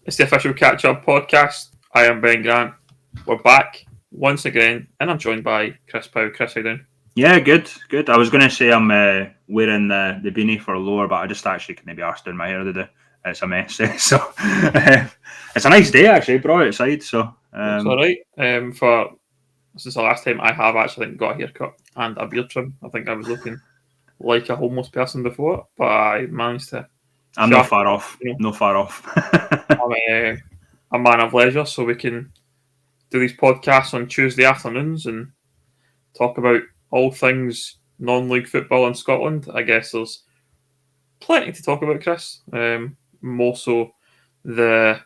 It's the official Catchup podcast. I am Ben Grant. We're back once again, and I'm joined by Chris Pow. Chris, how you doing? Yeah, good. I was going to say I'm wearing the beanie for lower, but I just actually couldn't be arsed doing my hair today. It's a mess. So it's a nice day actually. Brought outside, so It's all right. For this is the last time I have actually got a haircut and a beard trim. I think I was looking like a homeless person before, but I managed to. I'm not far off. No far off. I'm a man of leisure, so we can do these podcasts on Tuesday afternoons and talk about all things non-league football in Scotland. I guess there's plenty to talk about, Chris. More so the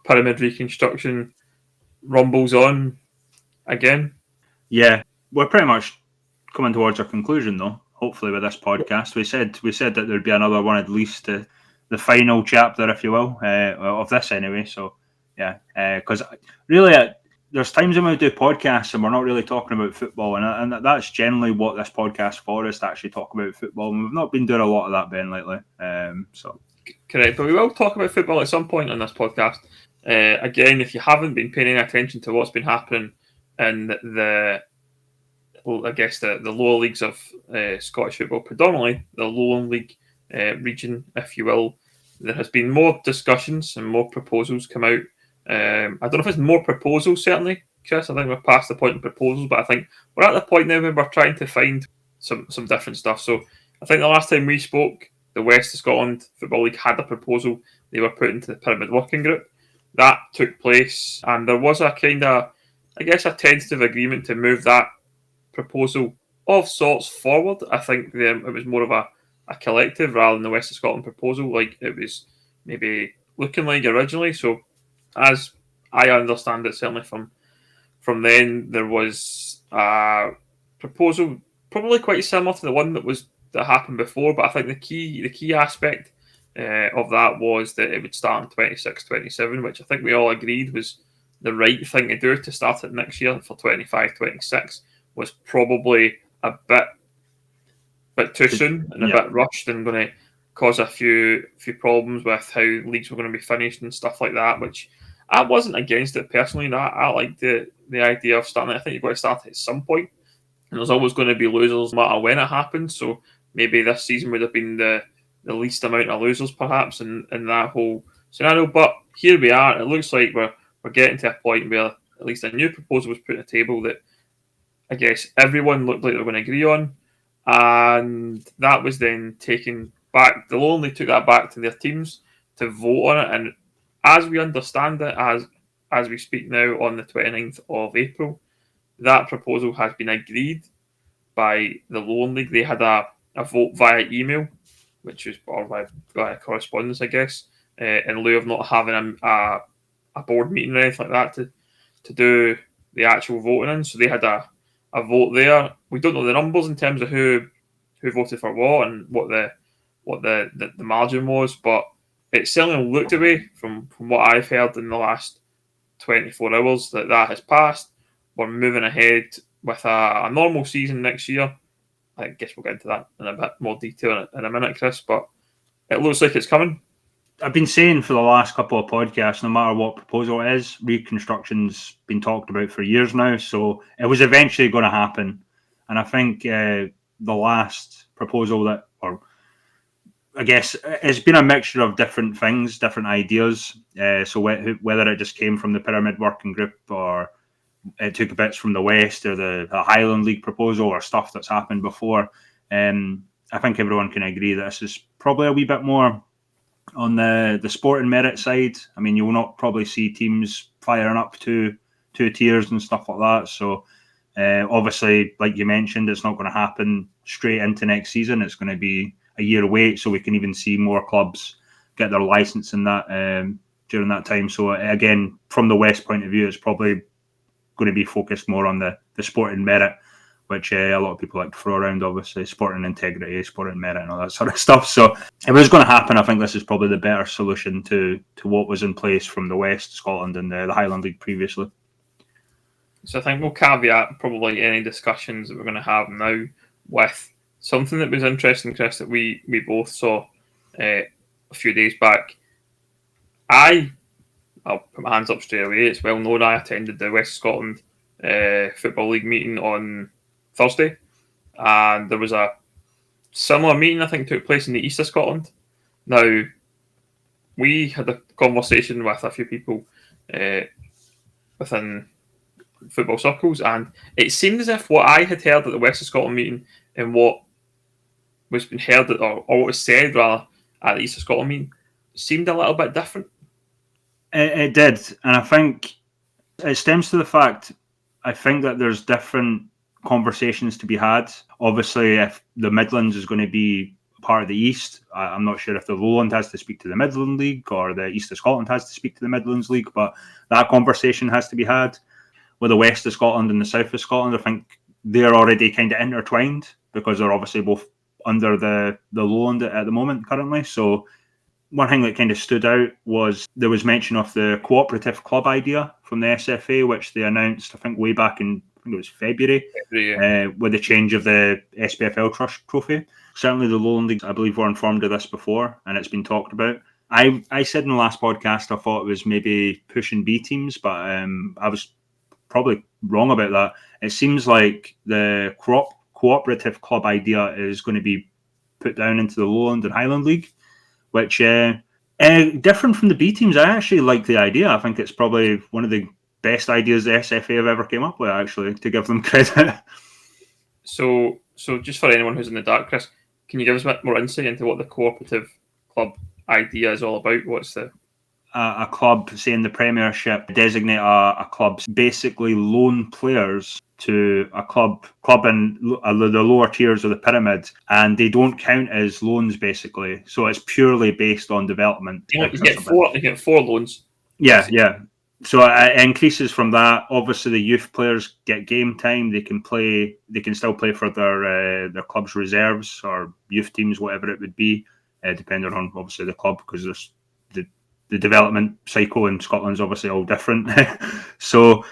pyramid reconstruction rumbles on again. Yeah, we're pretty much coming towards a conclusion, though. Hopefully, with this podcast, we said that there'd be another one at least, the final chapter, if you will, of this anyway. So yeah, because really, there's times when we do podcasts and we're not really talking about football, and that's generally what this podcast for is, to actually talk about football. And we've not been doing a lot of that, Ben, lately. So correct, but we will talk about football at some point on this podcast. Again, if you haven't been paying attention to what's been happening in the lower leagues of Scottish football, predominantly the Lowland League region, if you will, there has been more discussions and more proposals come out. I don't know if it's more proposals, certainly, Chris. I think we're past the point of proposals, but I think we're at the point now where we're trying to find some different stuff. So I think the last time we spoke, the West of Scotland Football League had a proposal they were put into the Pyramid Working Group. That took place, and there was a kind of, I guess, a tentative agreement to move that proposal of sorts forward. I think it was more of a collective rather than the West of Scotland proposal, like it was maybe looking like originally. So, as I understand it, certainly from then, there was a proposal probably quite similar to the one that happened before. But I think the key aspect of that was that it would start in 26-27, which I think we all agreed was the right thing to do to start it next year for 25-26. Was probably a bit too soon and a bit rushed and going to cause a few problems with how leagues were going to be finished and stuff like that, which I wasn't against it personally. I like the idea of starting it. I think you've got to start it at some point, and there's always going to be losers no matter when it happens. So maybe this season would have been the least amount of losers perhaps in that whole scenario. But here we are. It looks like we're getting to a point where at least a new proposal was put on the table that I guess everyone looked like they were going to agree on, and that was then taken back. They'll only took that back to their teams to vote on it, and as we understand it, as we speak now on the 29th of April, that proposal has been agreed by the Lowland League. They had a vote via email, which was or via correspondence, I guess, in lieu of not having a board meeting or anything like that to do the actual voting in. So they had a vote there. We don't know the numbers in terms of who voted for what and what the margin was, but it certainly looked away from what I've heard in the last 24 hours that has passed. We're moving ahead with a normal season next year. I guess we'll get into that in a bit more detail in a minute, Chris, but it looks like it's coming. I've been saying for the last couple of podcasts, no matter what proposal it is, Reconstruction's been talked about for years now, so it was eventually going to happen. And I think the last proposal or I guess it's been a mixture of different things, different ideas. So whether it just came from the Pyramid Working Group or it took bits from the West or the Highland League proposal or stuff that's happened before, I think everyone can agree that this is probably a wee bit more on the sporting merit side. I mean, you will not probably see teams firing up to two tiers and stuff like that. So obviously, like you mentioned, it's not going to happen straight into next season. It's going to be a year wait, so we can even see more clubs get their license in that during that time. So again, from the West point of view, it's probably going to be focused more on the sporting merit, which a lot of people like to throw around, obviously, sporting integrity, sporting merit, and all that sort of stuff. So if it was going to happen, I think this is probably the better solution to what was in place from the West Scotland and the Highland League previously. So I think we'll caveat probably any discussions that we're going to have now with something that was interesting, Chris, that we both saw a few days back. I I'll put my hands up straight away. It's well known I attended the West Scotland Football League meeting on Thursday, and there was a similar meeting I think took place in the east of Scotland. Now, we had a conversation with a few people within football circles, and it seemed as if what I had heard at the West of Scotland meeting and what was being heard, or what was said rather, at the East of Scotland meeting seemed a little bit different. It did, and I think it stems to the fact I think that there's different conversations to be had. Obviously, if the Midlands is going to be part of the East, I'm not sure if the Lowland has to speak to the Midland League or the East of Scotland has to speak to the Midlands League, but that conversation has to be had. With the West of Scotland and the South of Scotland, I think they're already kind of intertwined because they're obviously both under the Lowland at the moment currently. So one thing that kind of stood out was there was mention of the cooperative club idea from the SFA, which they announced, I think, way back in, I think it was February, with the change of the SPFL Trust Trophy. Certainly the Lowland League, I believe, were informed of this before, and it's been talked about. I said in the last podcast I thought it was maybe pushing B teams, but I was probably wrong about that. It seems like the cooperative club idea is going to be put down into the Lowland and Highland League, which different from the B teams. I actually like the idea. I think it's probably one of the best ideas the SFA have ever came up with, actually, to give them credit. So just for anyone who's in the dark, Chris, can you give us a bit more insight into what the cooperative club idea is all about? What's the a club, say in the Premiership, designate a club, basically loan players to a club in the lower tiers of the pyramid, and they don't count as loans basically. So it's purely based on development. You get four loans. Yeah. So it increases from that. Obviously, the youth players get game time. They can play. They can still play for their club's reserves or youth teams, whatever it would be, depending on obviously the club, because there's the development cycle in Scotland is obviously all different. So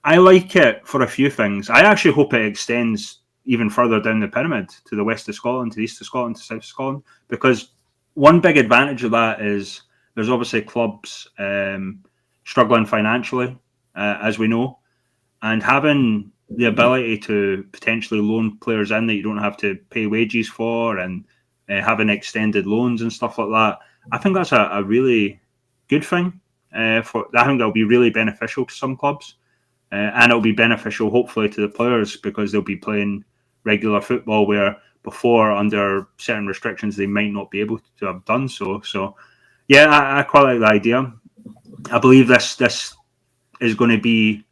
I like it for a few things. I actually hope it extends even further down the pyramid to the west of Scotland, to the east of Scotland, to south of Scotland, because one big advantage of that is there's obviously clubs struggling financially, as we know, and having the ability to potentially loan players in that you don't have to pay wages for, and having extended loans and stuff like that. I think that's a really good thing. I think that'll be really beneficial to some clubs, and it'll be beneficial hopefully to the players because they'll be playing regular football where before, under certain restrictions, they might not be able to have done so. So yeah, I quite like the idea. I believe this is going to be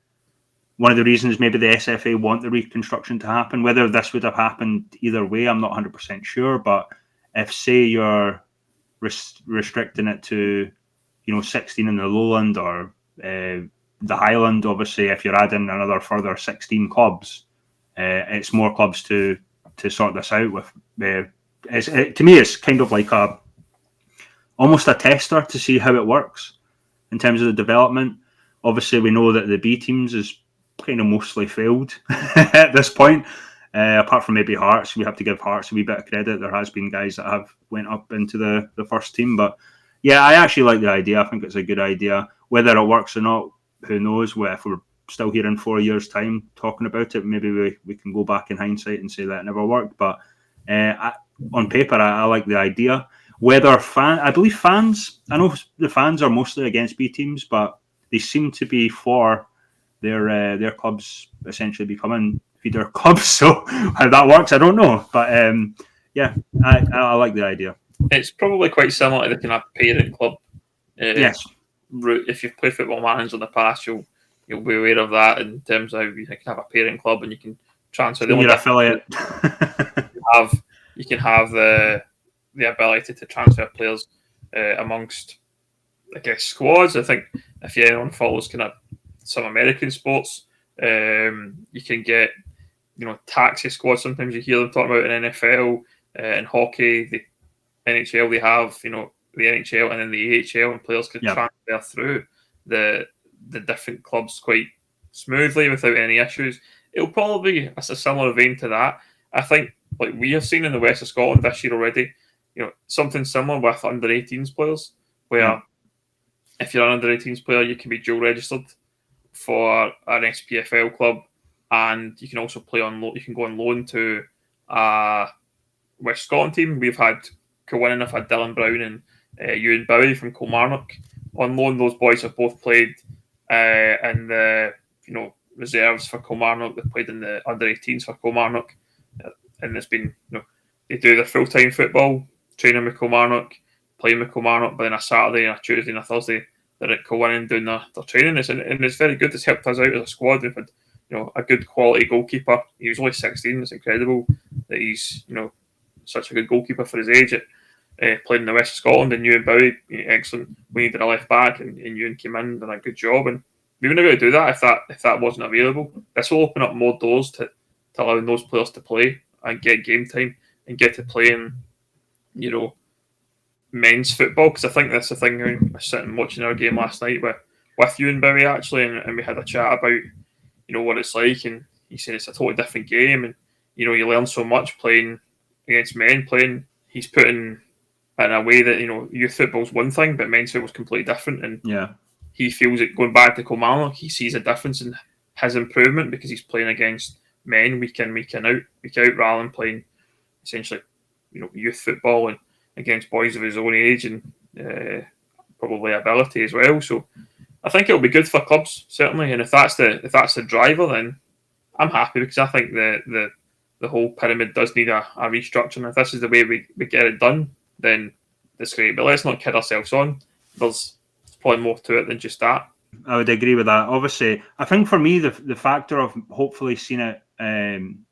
one of the reasons maybe the SFA want the reconstruction to happen. Whether this would have happened either way, I'm not 100% sure, but if say you're restricting it to 16 in the Lowland or the Highland, obviously if you're adding another further 16 clubs, it's more clubs to sort this out with. To me, it's kind of like almost a tester to see how it works in terms of the development. Obviously, we know that the B teams is kind of mostly failed at this point. Apart from maybe Hearts, we have to give Hearts a wee bit of credit. There has been guys that have went up into the first team, but yeah, I actually like the idea. I think it's a good idea. Whether it works or not, who knows? If we're still here in 4 years' time talking about it, maybe we can go back in hindsight and say that it never worked. But on paper, I like the idea. I believe fans, I know the fans are mostly against B teams, but they seem to be for their clubs essentially becoming feeder clubs. So how that works, I don't know. But yeah, I like the idea. It's probably quite similar to the kind of parent club. Yes. Route. If you've played Football Manager in the past, you'll be aware of that in terms of how you can have a parent club and you can transfer. Your affiliate. You can have the ability to transfer players amongst, I guess, squads. I think if anyone follows kind of some American sports, you can get taxi squads. Sometimes you hear them talking about in NFL, in hockey, the NHL. They have the NHL and then the AHL, and players can transfer through the different clubs quite smoothly without any issues. It'll probably be a similar vein to that. I think, like we have seen in the west of Scotland this year already, something similar with under 18s players, where if you're an under-18s player, you can be dual registered for an SPFL club, and you can also play on. You can go on loan to a West Scotland team. We've had Kilwinning, I've had Dylan Brown and Ewan Bowie from Kilmarnock on loan. Those boys have both played in the reserves for Kilmarnock. They've played in the under-18s for Kilmarnock, and it's been they do their full-time football training with Kilmarnock, playing with Kilmarnock, but then a Saturday and a Tuesday and a Thursday they're at Kilwinning doing their training. And it's very good. It's helped us out as a squad. We've had a good quality goalkeeper. He was only 16. It's incredible that he's such a good goalkeeper for his age. Played in the West of Scotland, and Ewan Bowie, excellent. We needed a left back, and Ewan came in and did a good job. And we wouldn't be able to do that if that wasn't available. This will open up more doors to allowing those players to play and get game time and get to play in men's football, because I think that's the thing. I was sitting watching our game last night with Ewan Bowie actually, and we had a chat about what it's like, and he said it's a totally different game, and you learn so much playing against men. He's putting in a way that youth football's one thing, but men's football's completely different, and he feels it going back to Kilmarnock. He sees a difference in his improvement because he's playing against men week in, week out, rather than playing essentially youth football and against boys of his own age and probably ability as well. So I think it'll be good for clubs, certainly. And if that's the driver, then I'm happy, because I think the whole pyramid does need a restructure. And if this is the way we get it done, then that's great. But let's not kid ourselves on. There's probably more to it than just that. I would agree with that. Obviously, I think for me, the factor of hopefully seeing it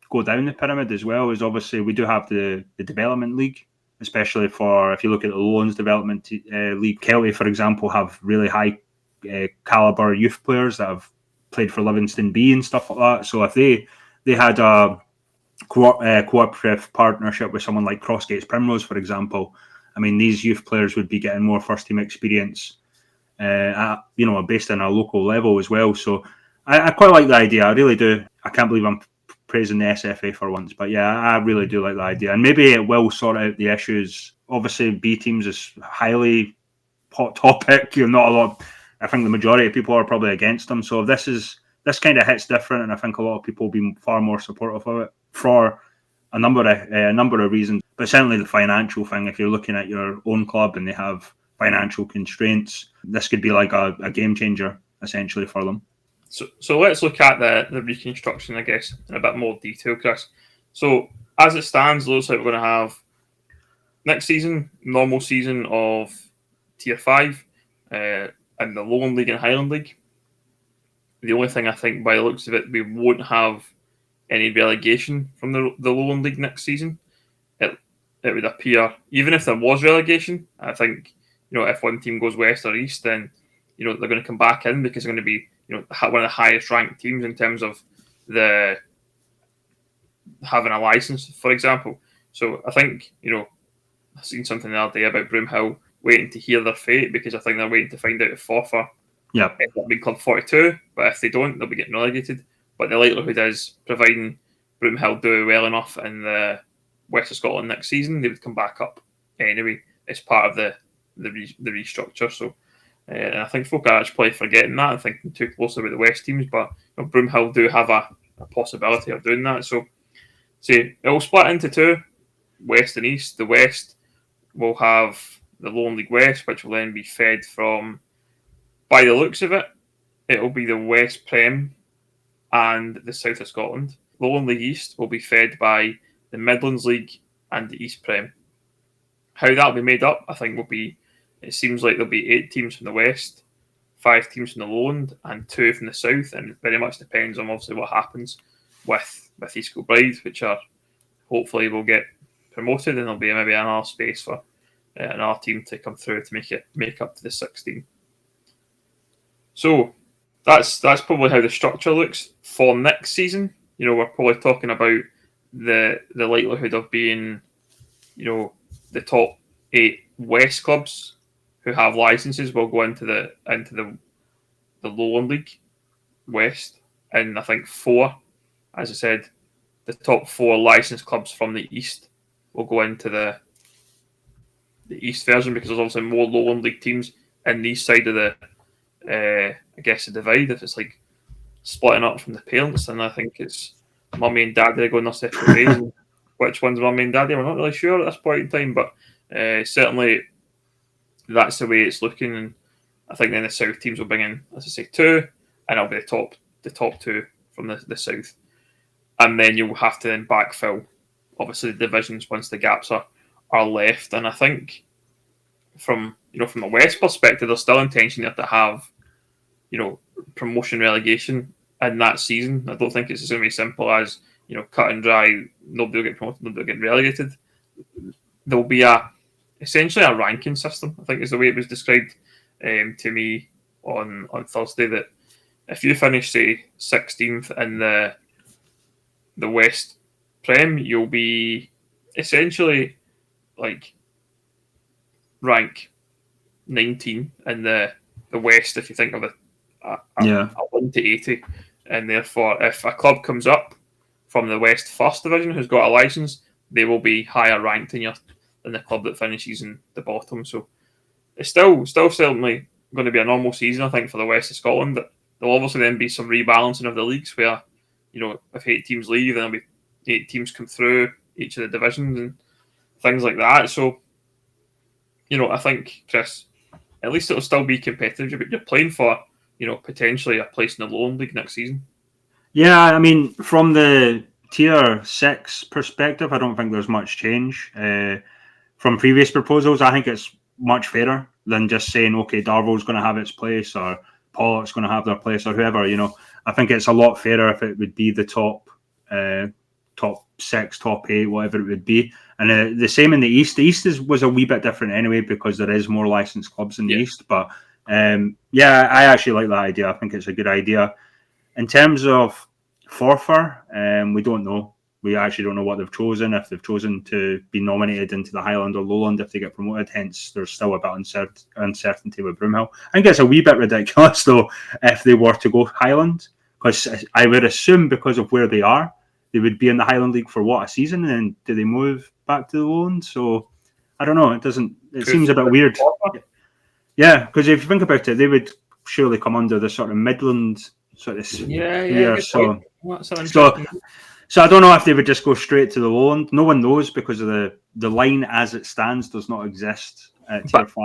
go down the pyramid as well is obviously we do have the development league, especially for, if you look at the Lowlands development league. Kelty, for example, have really high caliber youth players that have played for Livingston B and stuff like that. So if they had a cooperative partnership with someone like Crossgates Primrose, for example, I mean, these youth players would be getting more first team experience based on a local level as well. So I quite like the idea. I really do. I can't believe I'm praising the SFA for once, but yeah, I really do like the idea, and maybe it will sort out the issues. Obviously, B teams is highly hot topic. Not a lot. I think the majority of people are probably against them. So this kind of hits different, and I think a lot of people will be far more supportive of it for a number of reasons. But certainly the financial thing. If you're looking at your own club and they have financial constraints, this could be like a game changer essentially for them. So let's look at the reconstruction, I guess, in a bit more detail, Chris. So as it stands, it looks like we're going to have next season, normal season of Tier 5 in the Lowland League and Highland League. The only thing I think by the looks of it, we won't have any relegation from the Lowland League next season. It would appear, even if there was relegation, I think, if one team goes west or east, then, they're going to come back in because they're going to be, one of the highest ranked teams in terms of the having a license, for example. So I think, I've seen something the other day about Broomhill waiting to hear their fate, because I think they're waiting to find out if Forfar end up being Club 42, but if they don't, they'll be getting relegated. But the likelihood is, providing Broomhill do well enough in the West of Scotland next season, they would come back up anyway. It's part of the restructure. So, and I think folk are actually forgetting that and thinking too closely about the West teams, but Broomhill do have a possibility of doing that. So, it will split into two, West and East. The West will have the Lowland League West, which will then be fed from, by the looks of it, it will be the West Prem and the South of Scotland. Lowland League East will be fed by the Midlands League and the East Prem. How that will be made up, I think, will be, it seems like there'll be 8 teams from the West, 5 teams from the Lowland, and 2 from the South, and it very much depends on obviously what happens with East Kilbride, which are hopefully will get promoted, and there'll be maybe another space for another team to come through to make up to the 16. So that's probably how the structure looks for next season. We're probably talking about the likelihood of being, the top 8 West clubs who have licenses will go into the Lowland League West, and I think 4, as I said, the top 4 licensed clubs from the East will go into the East version, because there's obviously more Lowland League teams in the side of the, I guess, the divide, if it's like splitting up from the parents, then I think it's mummy and daddy are going their separate ways. And which one's mummy and daddy, we're not really sure at this point in time, but certainly that's the way it's looking. And I think then the south teams will bring in, as I say, two, and it'll be the top two from the south, and then you'll have to then backfill, obviously, the divisions once the gaps are left. And I think from the west perspective, there's still intention there to have promotion relegation in that season. I don't think it's going to be simple as cut and dry. Nobody will get promoted, nobody will get relegated. There'll be essentially a ranking system, I think is the way it was described to me on Thursday, that if you finish, say, 16th in the West Prem, you'll be essentially like rank 19 in the West, if you think of a 1 to 80. And therefore, if a club comes up from the West First Division who's got a licence, they will be higher ranked than the club that finishes in the bottom. So it's still certainly going to be a normal season, I think, for the West of Scotland. But there'll obviously then be some rebalancing of the leagues where, if 8 teams leave, then there'll be 8 teams come through each of the divisions and things like that. So, I think, Chris, at least it'll still be competitive. You're playing for, potentially a place in the Lowland League next season. Yeah, I mean, from the Tier 6 perspective, I don't think there's much change. From previous proposals, I think it's much fairer than just saying, okay, Darvel's going to have its place or Pollock's going to have their place or whoever. I think it's a lot fairer if it would be the top 6, top 8, whatever it would be. And the same in the East. The East was a wee bit different anyway because there is more licensed clubs in the East. But I actually like that idea. I think it's a good idea. In terms of Forfar, we don't know. We actually don't know what they've chosen. If they've chosen to be nominated into the Highland or Lowland if they get promoted, hence there's still a bit of uncertainty with Broomhill. I think it's a wee bit ridiculous though if they were to go Highland, because I would assume because of where they are, they would be in the Highland League for a season, and then do they move back to the Lowland? So I don't know. It seems a bit weird. Yeah, because if you think about it, they would surely come under the sort of Midland sort of sphere. So I don't know if they would just go straight to the Lowland. No one knows because of the line as it stands does not exist at Tier 5.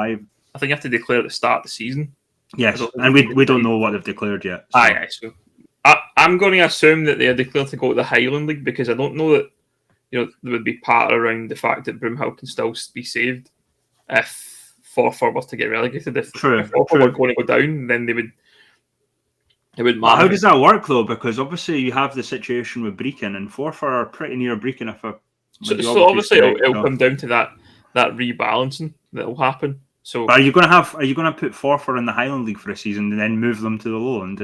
I think you have to declare at the start of the season. Yes, and we don't know what they've declared yet. So. So I'm going to assume that they are declared to go to the Highland League because I don't know that there would be part around the fact that Broomhill can still be saved if Forfar was to get relegated. If Forfar were going to go down, then they would. It wouldn't matter. How does that work though? Because obviously you have the situation with Brecon, and Forfar are pretty near Brecon. So obviously it'll come down to that rebalancing that will happen. So but are you going to put Forfar in the Highland League for a season and then move them to the Lowland?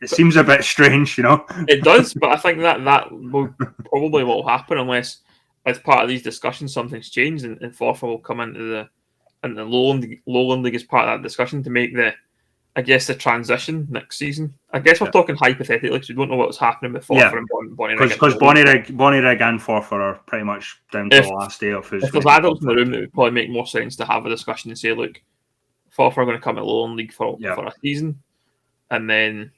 It seems a bit strange, It does, but I think that will probably what will happen unless, as part of these discussions, something's changed and Forfar will come into the Lowland League as part of that discussion to make the transition next season. I guess we're talking hypothetically because we don't know what's happening with Forfar and Bonnyrigg. Because Bonnyrigg and Forfar are pretty much down to the last day of whose. If there's adults in the room, it would probably make more sense to have a discussion and say, look, Forfar are going to come to Lowland League for a season, and then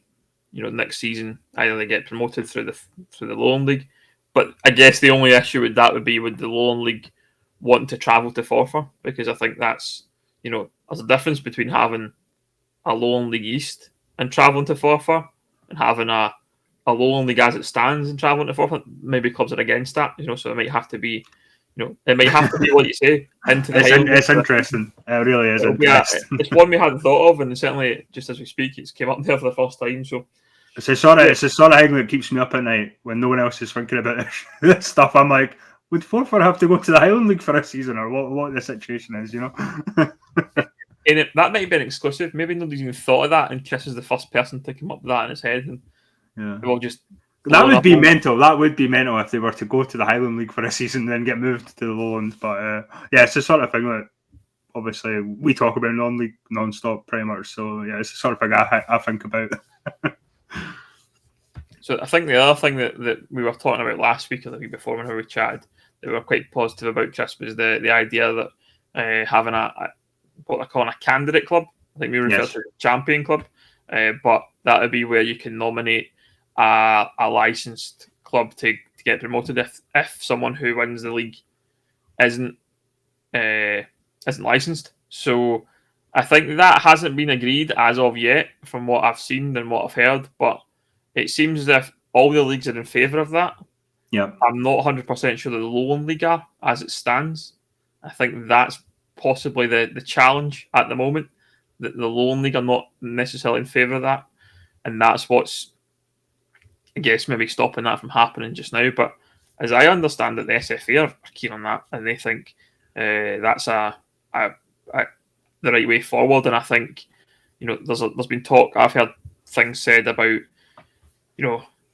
next season either they get promoted through the Lowland League. But I guess the only issue with that would be with the Lowland League wanting to travel to Forfar, because I think that's there's a difference between having a Lowland League East and travelling to Forfar and having a Lowland League as it stands and travelling to Forfar. Maybe clubs are against that, so it might have to be, it might have to be what you say into the It's interesting. It really is interesting. It's one we hadn't thought of, and certainly just as we speak, it's came up there for the first time. So it's the sort of thing that keeps me up at night when no one else is thinking about this stuff. I'm like, would Forfar have to go to the Highland League for a season, or what the situation is? And that might have been exclusive. Maybe nobody's even thought of that, and Chris is the first person to come up with that in his head, and we'll just. That would be mental. That would be mental if they were to go to the Highland League for a season and then get moved to the Lowland. But it's the sort of thing that obviously we talk about non-league non-stop pretty much. So it's the sort of thing I think about. So I think the other thing that we were talking about last week or the week before when we chatted, that we were quite positive about, Chris, was the idea that having what they're calling a candidate club. I think we refer to it as champion club, but that would be where you can nominate a licensed club to get promoted if someone who wins the league isn't licensed. So I think that hasn't been agreed as of yet, from what I've seen and what I've heard. But it seems as if all the leagues are in favour of that. Yeah, I'm not 100% sure that the Lowland League are, as it stands. I think that's possibly the challenge at the moment, that the Lowland League are not necessarily in favour of that. And that's what's, I guess, maybe stopping that from happening just now. But as I understand it, the SFA are keen on that, and they think that's the right way forward. And I think, there's been talk, I've heard things said about,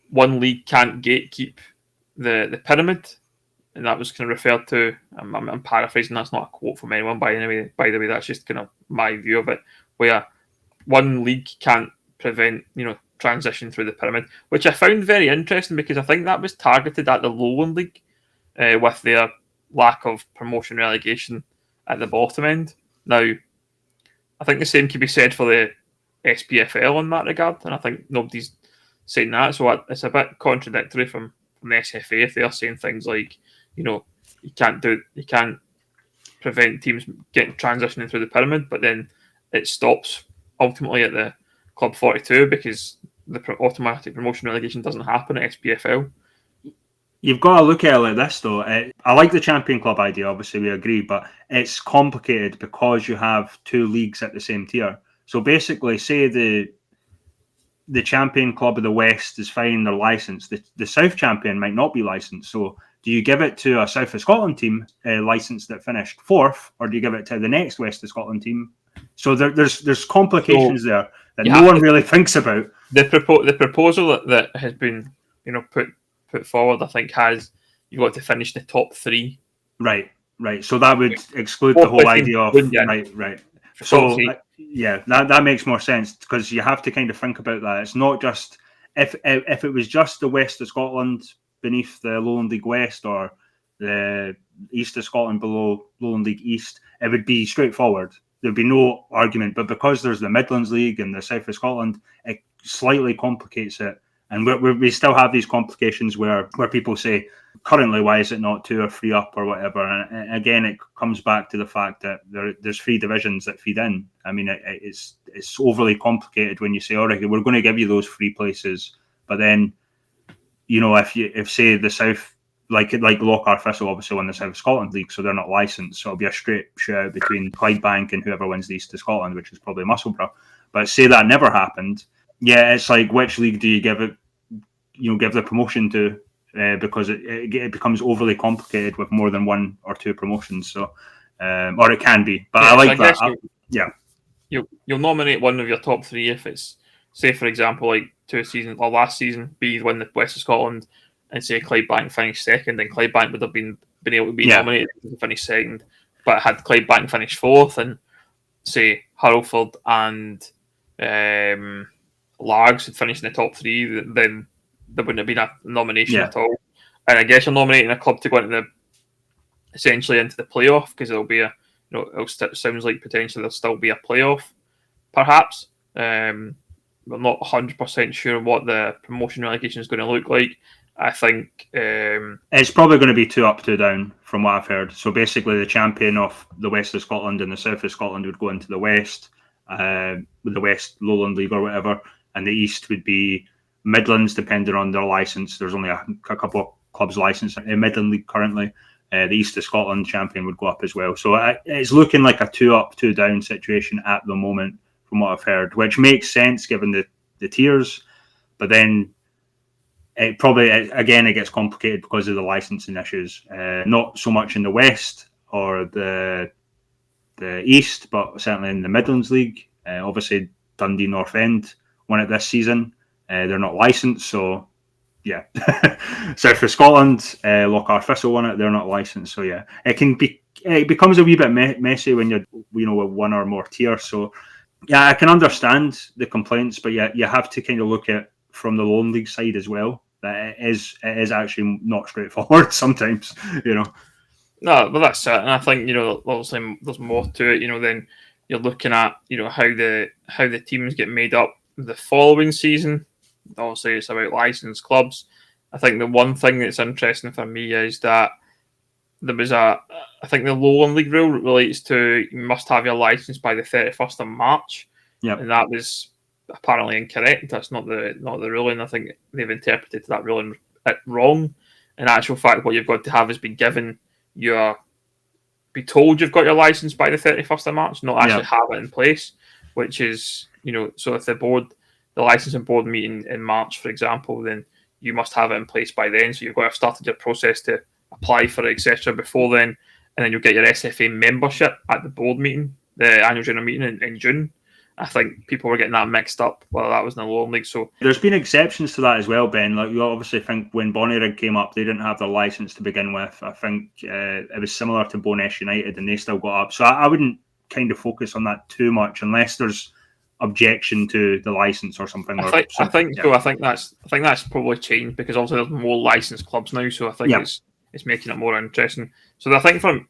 one league can't gatekeep the pyramid, and that was kind of referred to. I'm paraphrasing. That's not a quote from anyone, by the way. That's just kind of my view of it, where one league can't prevent transition through the pyramid, which I found very interesting, because I think that was targeted at the Lowland League with their lack of promotion relegation at the bottom end. Now, I think the same can be said for the SPFL in that regard, and I think nobody's saying that. So it's a bit contradictory from the SFA if they are saying things like, you can't prevent teams getting transitioning through the pyramid, but then it stops ultimately at the Club 42 because the automatic promotion relegation doesn't happen at SPFL. You've got to look at it like this, though. I like the champion club idea, obviously we agree, but it's complicated because you have two leagues at the same tier. So basically, say the champion club of the West is fine, they're licensed. The South champion might not be licensed. So do you give it to a South of Scotland team licensed that finished fourth, or do you give it to the next West of Scotland team? So there's complications there that no one really thinks about. The proposal that has been put forward, I think, has you got to finish the top three. Right. So that would exclude the whole idea of right. So yeah, that makes more sense, because you have to kind of think about that. It's not just if it was just the West of Scotland beneath the Lowland League West, or the East of Scotland below Lowland League East, it would be straightforward. There'd be no argument. But because there's the Midlands League and the South of Scotland, it slightly complicates it. And we still have these complications where people say, currently, why is it not 2 or 3 up or whatever? And again, it comes back to the fact that there's 3 divisions that feed in. I mean, it's overly complicated when you say, all right, we're going to give you those 3 places. But then, if say the South, like Lochar Thistle obviously won the South Scotland League, so they're not licensed. So it'll be a straight shootout between Clydebank and whoever wins the East of Scotland, which is probably Musselburgh. But say that never happened. Yeah, it's like, which league do you give it? Give the promotion to, because it becomes overly complicated with more than 1 or 2 promotions. So, or it can be. But I like that. You'll nominate one of your top 3 if it's, say, for example, like last season, be win the West of Scotland, and say Clydebank finished second, and Clydebank would have been able to be nominated to finish second. But had Clydebank finished 4th, and say Hurlford and Largs had finished in the top 3, then there wouldn't have been a nomination at all. And I guess you're nominating a club to go into essentially into the playoff, because there'll be it sounds like potentially there'll still be a playoff, perhaps. We're not 100% sure what the promotion relegation is going to look like. I think it's probably going to be 2 up, 2 down, from what I've heard. So basically, the champion of the West of Scotland and the South of Scotland would go into the West, with the West Lowland League or whatever, and the East would be Midlands, depending on their license. There's only a couple of clubs licensed in Midland League currently. The East of Scotland champion would go up as well. So it's looking like a 2 up, 2 down situation at the moment, from what I've heard, which makes sense given the tiers. But then it probably, again, it gets complicated because of the licensing issues. Not so much in the West or the East, but certainly in the Midlands League. Obviously, Dundee North End won it this season. They're not licensed, so yeah. South of Scotland, Lochar Thistle won it. They're not licensed, so yeah. It becomes a wee bit messy when you're with 1 or more tiers. So yeah, I can understand the complaints, but yeah, you have to kind of look at from the Lowland League side as well. That it is actually not straightforward sometimes. No, but that's it. And I think obviously there's more to it. Then you're looking at how the teams get made up the following season. Obviously, it's about licensed clubs. I think the one thing that's interesting for me is that there was I think the Lowland League rule relates to you must have your license by the 31st of March. Yep. And that was apparently incorrect. That's not the ruling. I think they've interpreted that ruling wrong. In actual fact, what you've got to have is be told you've got your license by the 31st of March, not actually have it in place, which is, so if the licensing board meeting in March, for example, then you must have it in place by then. So you've got to have started your process to apply for it, etc. before then, and then you'll get your SFA membership at the board meeting, the annual general meeting in June. I think people were getting that mixed up, whether that was in the Lowland League. So there's been exceptions to that as well, Ben. Like you obviously think when Bonnyrigg came up, they didn't have their license to begin with. I think it was similar to Bowness United, and they still got up. So I wouldn't kind of focus on that too much, unless there's objection to the license or something. I think that's probably changed because obviously there's more licensed clubs now. So I think it's making it more interesting. So I think from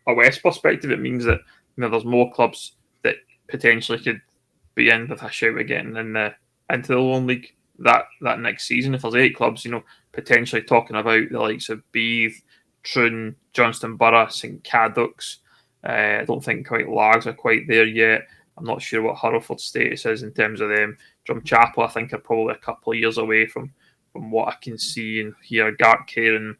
a West perspective, it means that there's more clubs that potentially could be in with a shout of getting into the Lowland League that next season. If there's 8 clubs, potentially talking about the likes of Beath, Troon, Johnston Borough, St Cadoc's. I don't think quite Largs are quite there yet. I'm not sure what Hurlford's status is in terms of them. Drumchapel, I think, are probably a couple of years away from what I can see and hear. Gartcairn and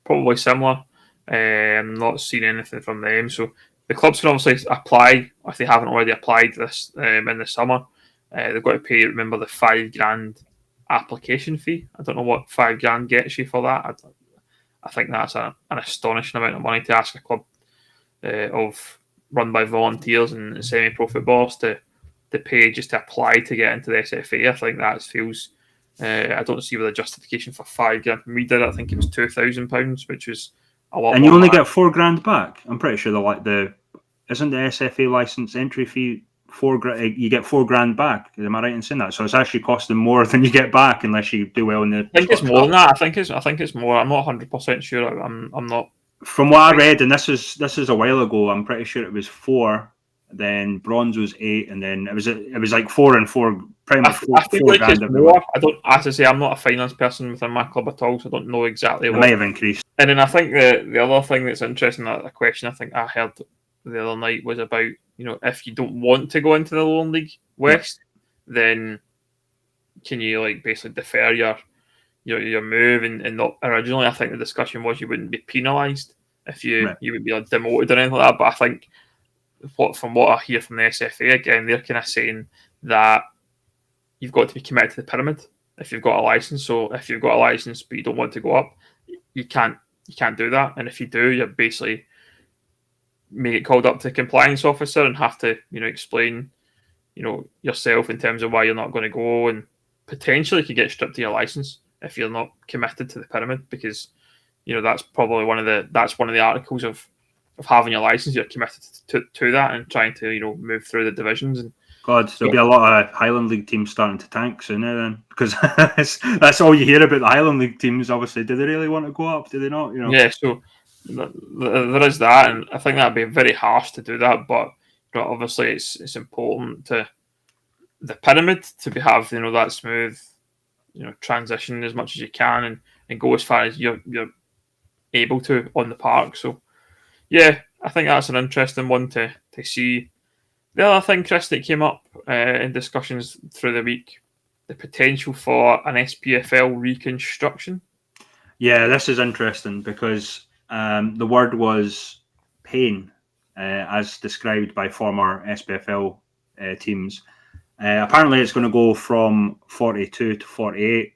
probably similar. I'm not seeing anything from them. So the clubs can obviously apply if they haven't already applied this in the summer. They've got to pay, remember, the $5,000 application fee. I don't know what $5,000 gets you for that. I think that's an astonishing amount of money to ask a club run by volunteers and semi-pro footballers to pay just to apply to get into the SFA. I think that feels. I don't see with a justification for $5,000. When we did it, I think it was £2,000, which was a lot. And you only get $4,000 back. I'm pretty sure isn't the SFA license entry fee $4,000? You get $4,000 back. Am I right in saying that? So it's actually costing more than you get back unless you do well in the. I think it's more than that. I think it's more. I'm not 100% sure. I'm not. From what I read, and this is a while ago, I'm pretty sure it was 4. Then bronze was 8, and then it was like 4 and 4, pretty much I feel like it's more. I don't. As I say, I'm not a finance person within my club at all, so I don't know exactly. It might have increased. And then I think the other thing that's interesting, a question I think I heard the other night was about if you don't want to go into the Lowland League West, then can you basically defer your move and not originally? I think the discussion was you wouldn't be penalised if you would be demoted or anything like that. But I think from what I hear from the SFA, again, they're kind of saying that you've got to be committed to the pyramid if you've got a license. So if you've got a license but you don't want to go up, you can't do that. And if you do, you basically may get called up to the compliance officer and have to explain yourself in terms of why you're not going to go, and potentially could get stripped of your license if you're not committed to the pyramid, because that's probably one of the articles of having your license. You're committed to that and trying to move through the divisions. And God, there'll be a lot of Highland League teams starting to tank sooner then, because that's all you hear about the Highland League teams. Obviously, do they really want to go up? Do they not? Yeah, so there is that, and I think that'd be very harsh to do that. But obviously, it's important to the pyramid to have that smooth transition as much as you can and go as far as you're able to on the park. So yeah, I think that's an interesting one to see. The other thing, Chris, that came up in discussions through the week, the potential for an SPFL reconstruction. Yeah, this is interesting because the word was pain, as described by former SPFL teams. Apparently, it's going to go from 42 to 48.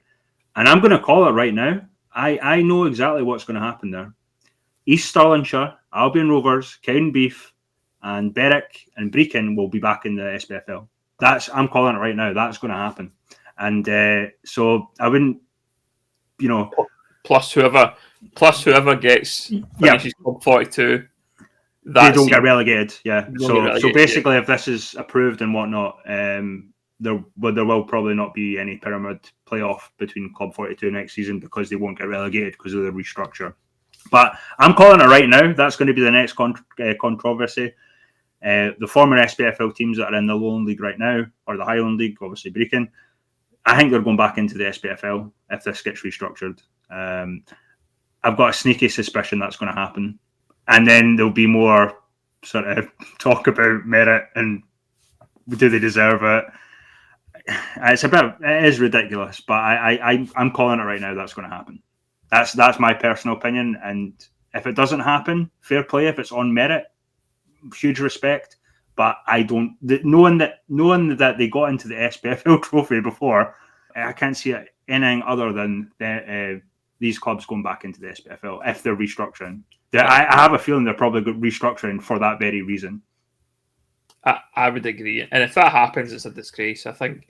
And I'm going to call it right now. I know exactly what's going to happen there. East Stirlingshire, Albion Rovers, Cowdenbeath, and Berwick and Brechin will be back in the SPFL. I'm calling it right now. That's going to happen. And so I wouldn't, Plus whoever gets finishes top 42, they don't get relegated. Yeah. So basically, if this is approved and whatnot, there will probably not be any pyramid playoff between Club 42 next season because they won't get relegated because of the restructure. But I'm calling it right now. That's going to be the next controversy. The former SPFL teams that are in the Lowland League right now, or the Highland League, obviously Brecon, I think they're going back into the SPFL if this gets restructured. I've got a sneaky suspicion that's going to happen. And then there'll be more sort of talk about merit and do they deserve it. It is ridiculous, but I'm calling it right now. That's going to happen. That's my personal opinion. And if it doesn't happen, fair play. If it's on merit, huge respect. But I don't knowing that they got into the SPFL trophy before, I can't see it anything other than these clubs going back into the SPFL if they're restructuring. I have a feeling they're probably restructuring for that very reason. I would agree, and if that happens, it's a disgrace. I think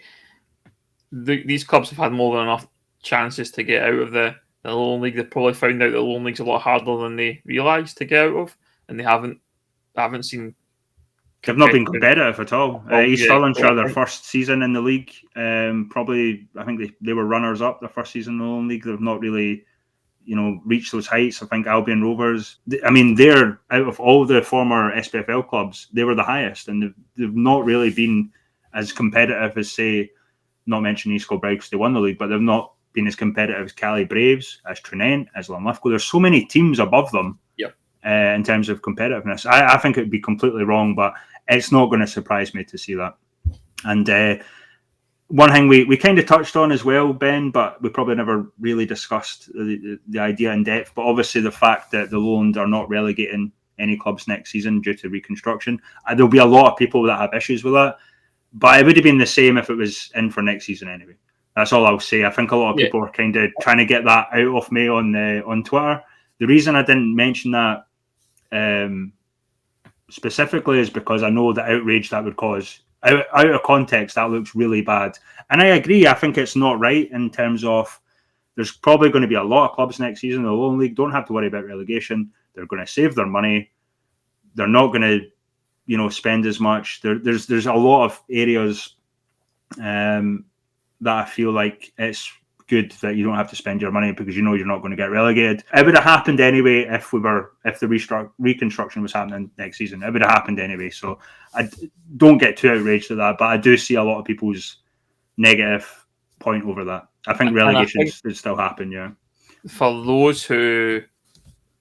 these clubs have had more than enough chances to get out of the Lowland League. They've probably found out the Lowland League's a lot harder than they realised to get out of, and they haven't seen. They've not been competitive at all. East Stirlingshire, their first season in the league, probably I think they were runners up their first season in the Lowland League. They've not really, reached those heights. I think Albion Rovers. They're out of all the former SPFL clubs, they were the highest, and they've not really been as competitive as, say, not mentioning East Kilbride because they won the league, but they've not been as competitive as Cali Braves, as Trinent, as Linlithgow. There's so many teams above them. Yep. In terms of competitiveness, I think it would be completely wrong, but it's not going to surprise me to see that. And one thing we kind of touched on as well, Ben, but we probably never really discussed the idea in depth. But obviously the fact that the Lowland are not relegating any clubs next season due to reconstruction, there'll be a lot of people that have issues with that. But it would have been the same if it was in for next season anyway. That's all I'll say. I think a lot of people are kind of trying to get that out of me on Twitter. The reason I didn't mention that specifically is because I know the outrage that would cause. Out of context, that looks really bad. And I agree. I think it's not right in terms of there's probably going to be a lot of clubs next season. The Lowland League don't have to worry about relegation. They're going to save their money. They're not going to, spend as much. There's a lot of areas that I feel like it's good that you don't have to spend your money because you're not going to get relegated. It would have happened anyway if the reconstruction was happening next season. It would have happened anyway. So I don't get too outraged at that, but I do see a lot of people's negative point over that. I think relegations would still happen, yeah. For those who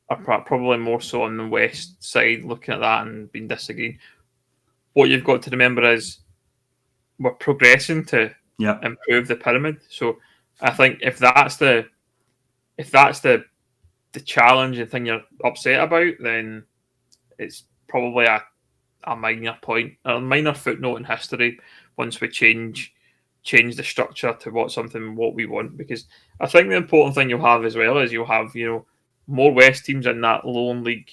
are probably more so on the west side looking at that and being disagreeing, what you've got to remember is we're progressing to improve the pyramid. So I think if that's the challenge and thing you're upset about, then it's probably a minor point, a minor footnote in history once we change the structure to what we want. Because I think the important thing you'll have as well is you'll have more West teams in that Lowland League,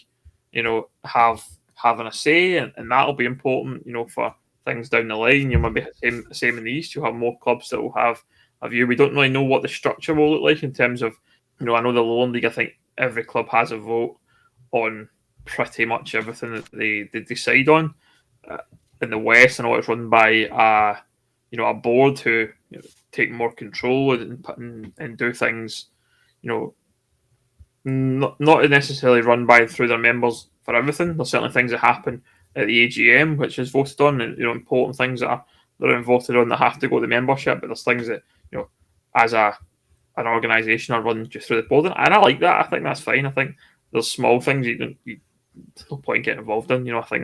having a say, and that'll be important, for things down the line. You might be same in the East. You'll have more clubs that will have a view. We don't really know what the structure will look like in terms of, I know the Lowland League, I think every club has a vote on pretty much everything that they decide on. In the West, I know it's run by a board who take more control and do things, not necessarily run through their members for everything. There's certainly things that happen at the AGM which is voted on, and important things that are voted on that have to go to the membership. But there's things that as an organisation are run just through the board, and I like that. I think that's fine. I think there's small things there's no point in getting involved in. I think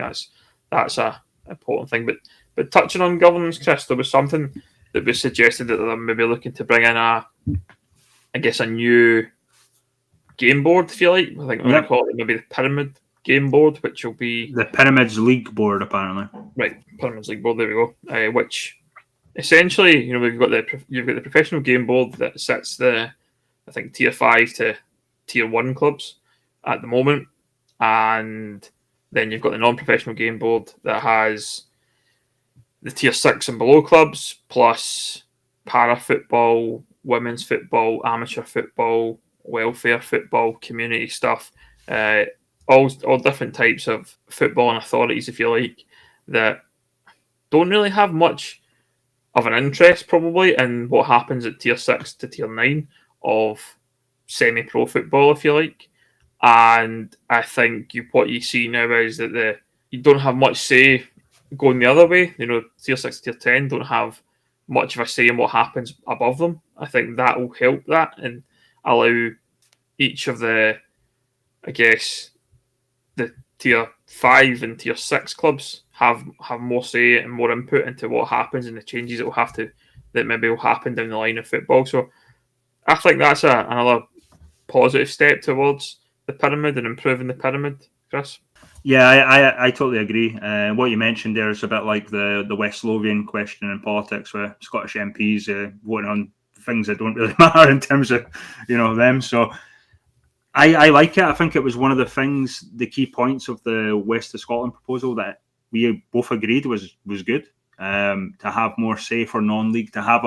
that's a important thing. But touching on governance, Chris, there was something that was suggested that they're maybe looking to bring in a new game board, if you like. I think we're going to call it maybe the Pyramid Game Board, which will be the Pyramids League Board, apparently. Right, Pyramids League Board. There we go. Which essentially, you've got the professional game board that sets I think tier 5 to tier 1 clubs at the moment, and then you've got the non-professional game board that has the tier 6 and below clubs, plus para football, women's football, amateur football, welfare football, community stuff, all different types of footballing authorities, if you like, that don't really have much of an interest probably in what happens at tier 6 to tier 9 of semi-pro football, if you like. And I think what you see now is that you don't have much say going the other way. Tier 6 to tier 10 don't have much of a say in what happens above them. I think that will help that and allow each of the, I guess, the tier 5 and tier 6 clubs have more say and more input into what happens and the changes that maybe will happen down the line of football. So I think that's another positive step towards the pyramid and improving the pyramid, Chris. Yeah, I totally agree. What you mentioned there is a bit like the West Lothian question in politics, where Scottish MPs voting on things that don't really matter in terms of them. So I like it. I think it was one of the key points of the West of Scotland proposal that we both agreed was good. To have more say for non-league, to have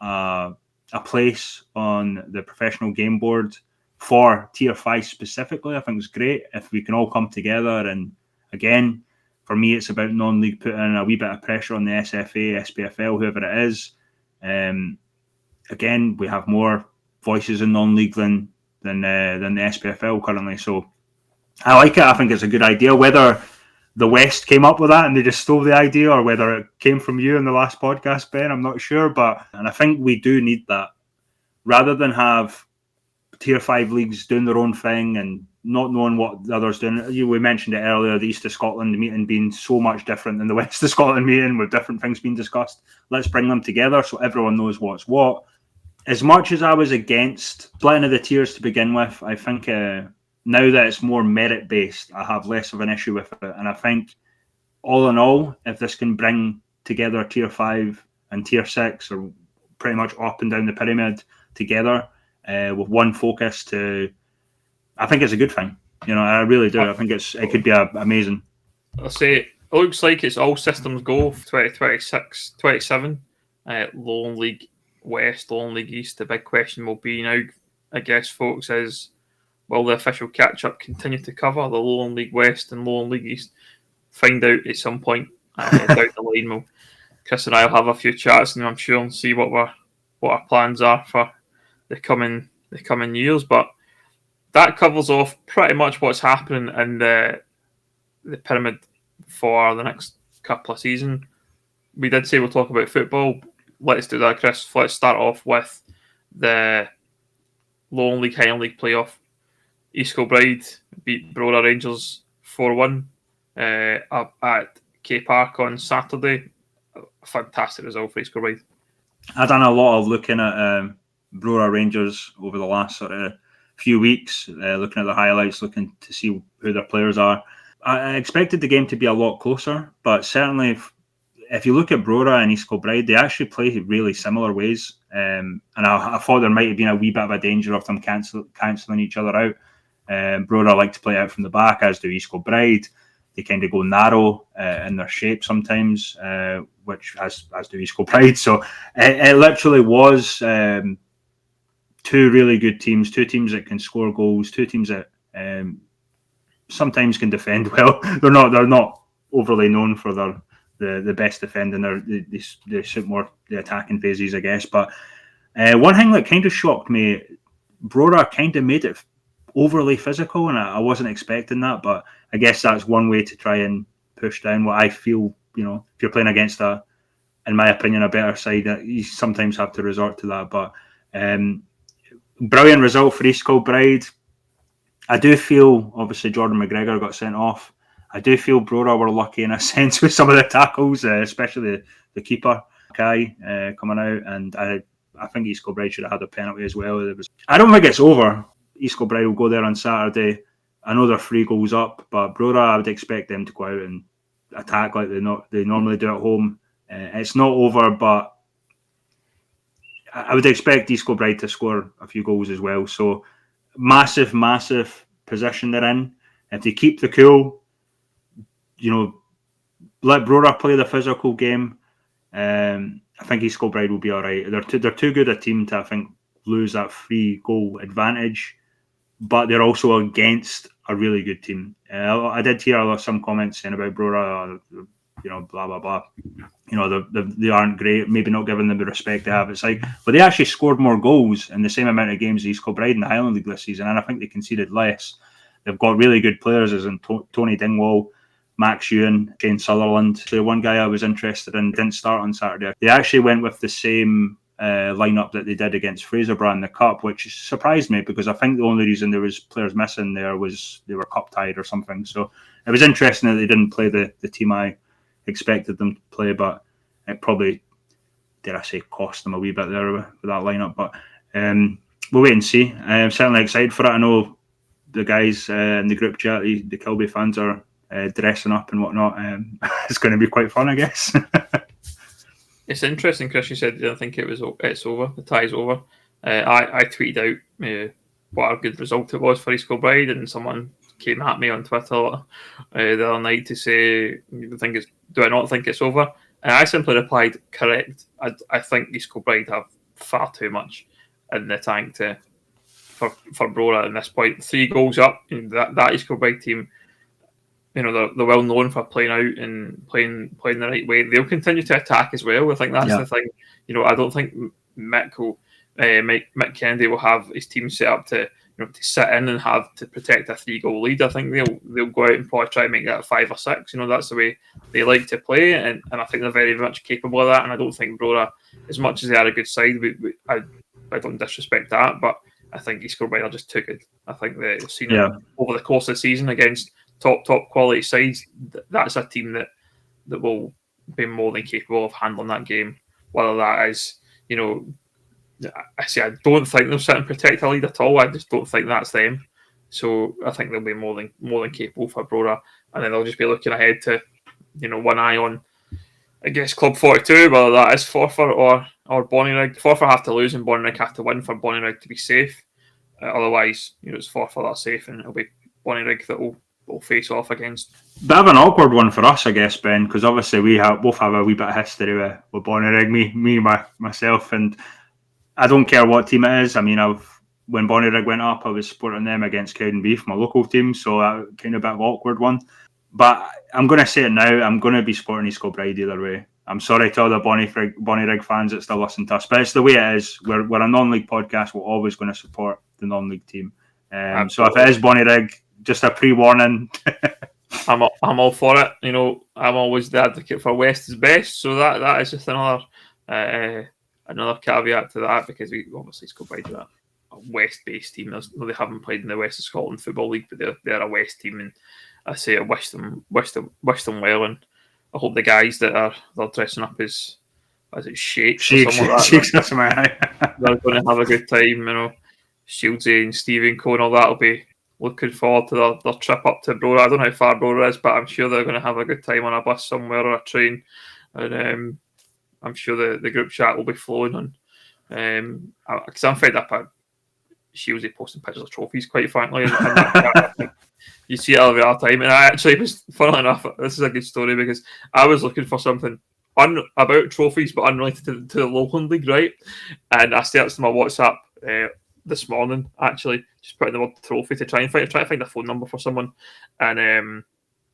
a place on the professional game board for tier 5 specifically, I think it's great if we can all come together. And again, for me, it's about non-league putting a wee bit of pressure on the SFA, SPFL, whoever it is. Again, we have more voices in non-league than the SPFL currently. So I like it. I think it's a good idea. Whether the West came up with that and they just stole the idea, or whether it came from you in the last podcast, Ben, I'm not sure. And I think we do need that. Rather than have tier 5 leagues doing their own thing and not knowing what the others doing. We mentioned it earlier, the East of Scotland meeting being so much different than the West of Scotland meeting with different things being discussed. Let's bring them together so everyone knows what's what. As much as I was against splitting of the tiers to begin with, I think now that it's more merit-based, I have less of an issue with it. And I think, all in all, if this can bring together tier 5 and tier 6, or pretty much up and down the pyramid together, with one focus I think it's a good thing. I really do. I think it could be amazing. I'll say it looks like it's all systems go for 2026, 27. Lowland League West, Lowland League East. The big question will be now, I guess, folks, is will the official catch-up continue to cover the Lowland League West and Lowland League East? Find out at some point down the line. Chris and I will have a few chats, and I'm sure, and see what our plans are for the coming years. But that covers off pretty much what's happening in the pyramid for the next couple of seasons. We did say we'll talk about football. Let's do that, Chris. Let's start off with the Lowland League, Highland League playoff. East Kilbride beat Brora Rangers 4-1 up at K Park on Saturday. A fantastic result for East Kilbride. I've done a lot of looking at Brora Rangers over the last sort of few weeks, looking at the highlights, looking to see who their players are. I expected the game to be a lot closer, but certainly if you look at Brora and East Kilbride, they actually play really similar ways. And I thought there might have been a wee bit of a danger of them cancelling each other out. Brora like to play out from the back, as do East Kilbride. They kind of go narrow in their shape sometimes, which as do East Kilbride. So it literally was two really good teams, two teams that can score goals, two teams that sometimes can defend well. They're not overly known for the best defending. They suit more the attacking phases, I guess. But one thing that kind of shocked me, Brora kind of made it overly physical, and I wasn't expecting that. But I guess that's one way to try and push down what I feel. If you're playing against in my opinion, a better side, you sometimes have to resort to that. But brilliant result for East Kilbride. I do feel, obviously, Jordan McGregor got sent off. I do feel Brora were lucky in a sense with some of the tackles, especially the keeper, Kai, coming out. And I think East Kilbride should have had a penalty as well. I don't think it's over. East Kilbride will go there on Saturday. I know they're 3 goals up, but Brora, I would expect them to go out and attack like they normally do at home. It's not over, but I would expect East Kilbride to score a few goals as well. So massive position they're in. If they keep the cool, let Brora play the physical game, I think East Kilbride will be all right. They're too good a team to, I think, lose that 3-goal advantage, but they're also against a really good team. I did hear some comments saying about Brora, blah, blah, blah. They aren't great, maybe not giving them the respect they have. It's like, but they actually scored more goals in the same amount of games as East Kilbride in the Highland League this season, and I think they conceded less. They've got really good players, as in Tony Dingwall, Max Ewan, Shane Sutherland. The one guy I was interested in didn't start on Saturday. They actually went with the same lineup that they did against Fraserburgh in the Cup, which surprised me because I think the only reason there was players missing there was they were cup tied or something. So it was interesting that they didn't play the team I expected them to play, but it probably, dare I say, cost them a wee bit there with that lineup. But we'll wait and see. I'm certainly excited for it. I know the guys in the group chat, the Kilby fans, are dressing up and whatnot. It's going to be quite fun, I guess. It's interesting, Chris. You said you don't think it's over. The tie's over. I tweeted out what a good result it was for East Kilbride, and someone came at me on Twitter the other night to say, "Do I not think it's over?" And I simply replied, "Correct. I think East Kilbride have far too much in the tank for Brora at this point. 3 goals up. That East Kilbride team, they're well known for playing out and playing the right way. They'll continue to attack as well. I think that's the thing. I don't think Mick Kennedy will have his team set up to sit in and have to protect a 3-goal lead. I think they'll go out and probably try and make that 5 or 6. That's the way they like to play, and I think they're very much capable of that. And I don't think Brora, as much as they are a good side, I don't disrespect that, but I think East Kilbride are just too good. I think they've seen it over the course of the season against top quality sides. That's a team that will be more than capable of handling that game. Whether that is, I don't think they'll sit and protect a lead at all. I just don't think that's them. So I think they'll be more than capable for Brora, and then they'll just be looking ahead to, one eye on, I guess, Club 42, whether that is Forfar or Bonnyrigg. Forfar have to lose and Bonnyrigg have to win for Bonnyrigg to be safe. Otherwise, it's Forfar that's safe, and it'll be Bonnyrigg that will face off against. Bit of an awkward one for us, I guess, Ben, because obviously we both have a wee bit of history with Bonnyrigg, myself, and I don't care what team it is. I mean, when Bonnyrigg went up, I was supporting them against Cowdenbeath, my local team, so that kind of a bit of an awkward one. But I'm going to say it now, I'm going to be supporting East Kilbride either way. I'm sorry to all the Bonnyrigg fans that still listen to us, but it's the way it is. We're a non-league podcast. We're always going to support the non-league team. So if it is Bonnyrigg, just a pre-warning. I'm all for it. I'm always the advocate for West is best. So that is just another caveat to that, because we obviously Kilbride are a West-based team. They haven't played in the West of Scotland Football League, but they're a West team, and I say I wish them well, and I hope the guys that they're dressing up as it Shakes or something like that, they're going to have a good time. Shieldsy and Stevie and Co and all that will be looking forward to their trip up to Brora. I don't know how far Brora is, but I'm sure they're going to have a good time on a bus somewhere or a train, and I'm sure the group chat will be flowing on. Because I'm fed up at Shieldsy posting pictures of trophies, quite frankly. You see it all the time, and I actually was, funnily enough, this is a good story, because I was looking for something about trophies but unrelated to the Lowland League, right? And I searched my WhatsApp this morning, actually, just putting the word trophy to try and find a phone number for someone, and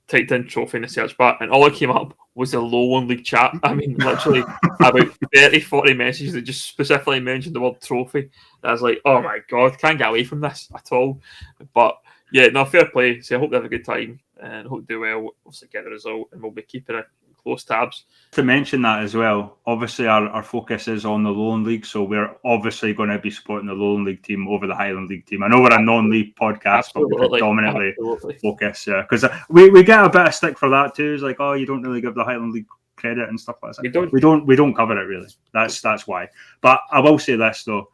typed in trophy in the search bar, and all that came up was the Lowland League chat. I mean, literally about 30-40 messages that just specifically mentioned the word trophy. I was like, oh my god, can't get away from this at all. But yeah, no, fair play. So I hope they have a good time and hope they do well. Obviously get the result, and we'll be keeping it close tabs. To mention that as well, obviously our focus is on the Lowland League, so we're obviously going to be supporting the Lowland League team over the Highland League team. I know we're a non-league podcast, but we predominantly focus, because we get a bit of stick for that too. It's like, oh, you don't really give the Highland League credit and stuff like that. We don't cover it really. That's why. But I will say this though,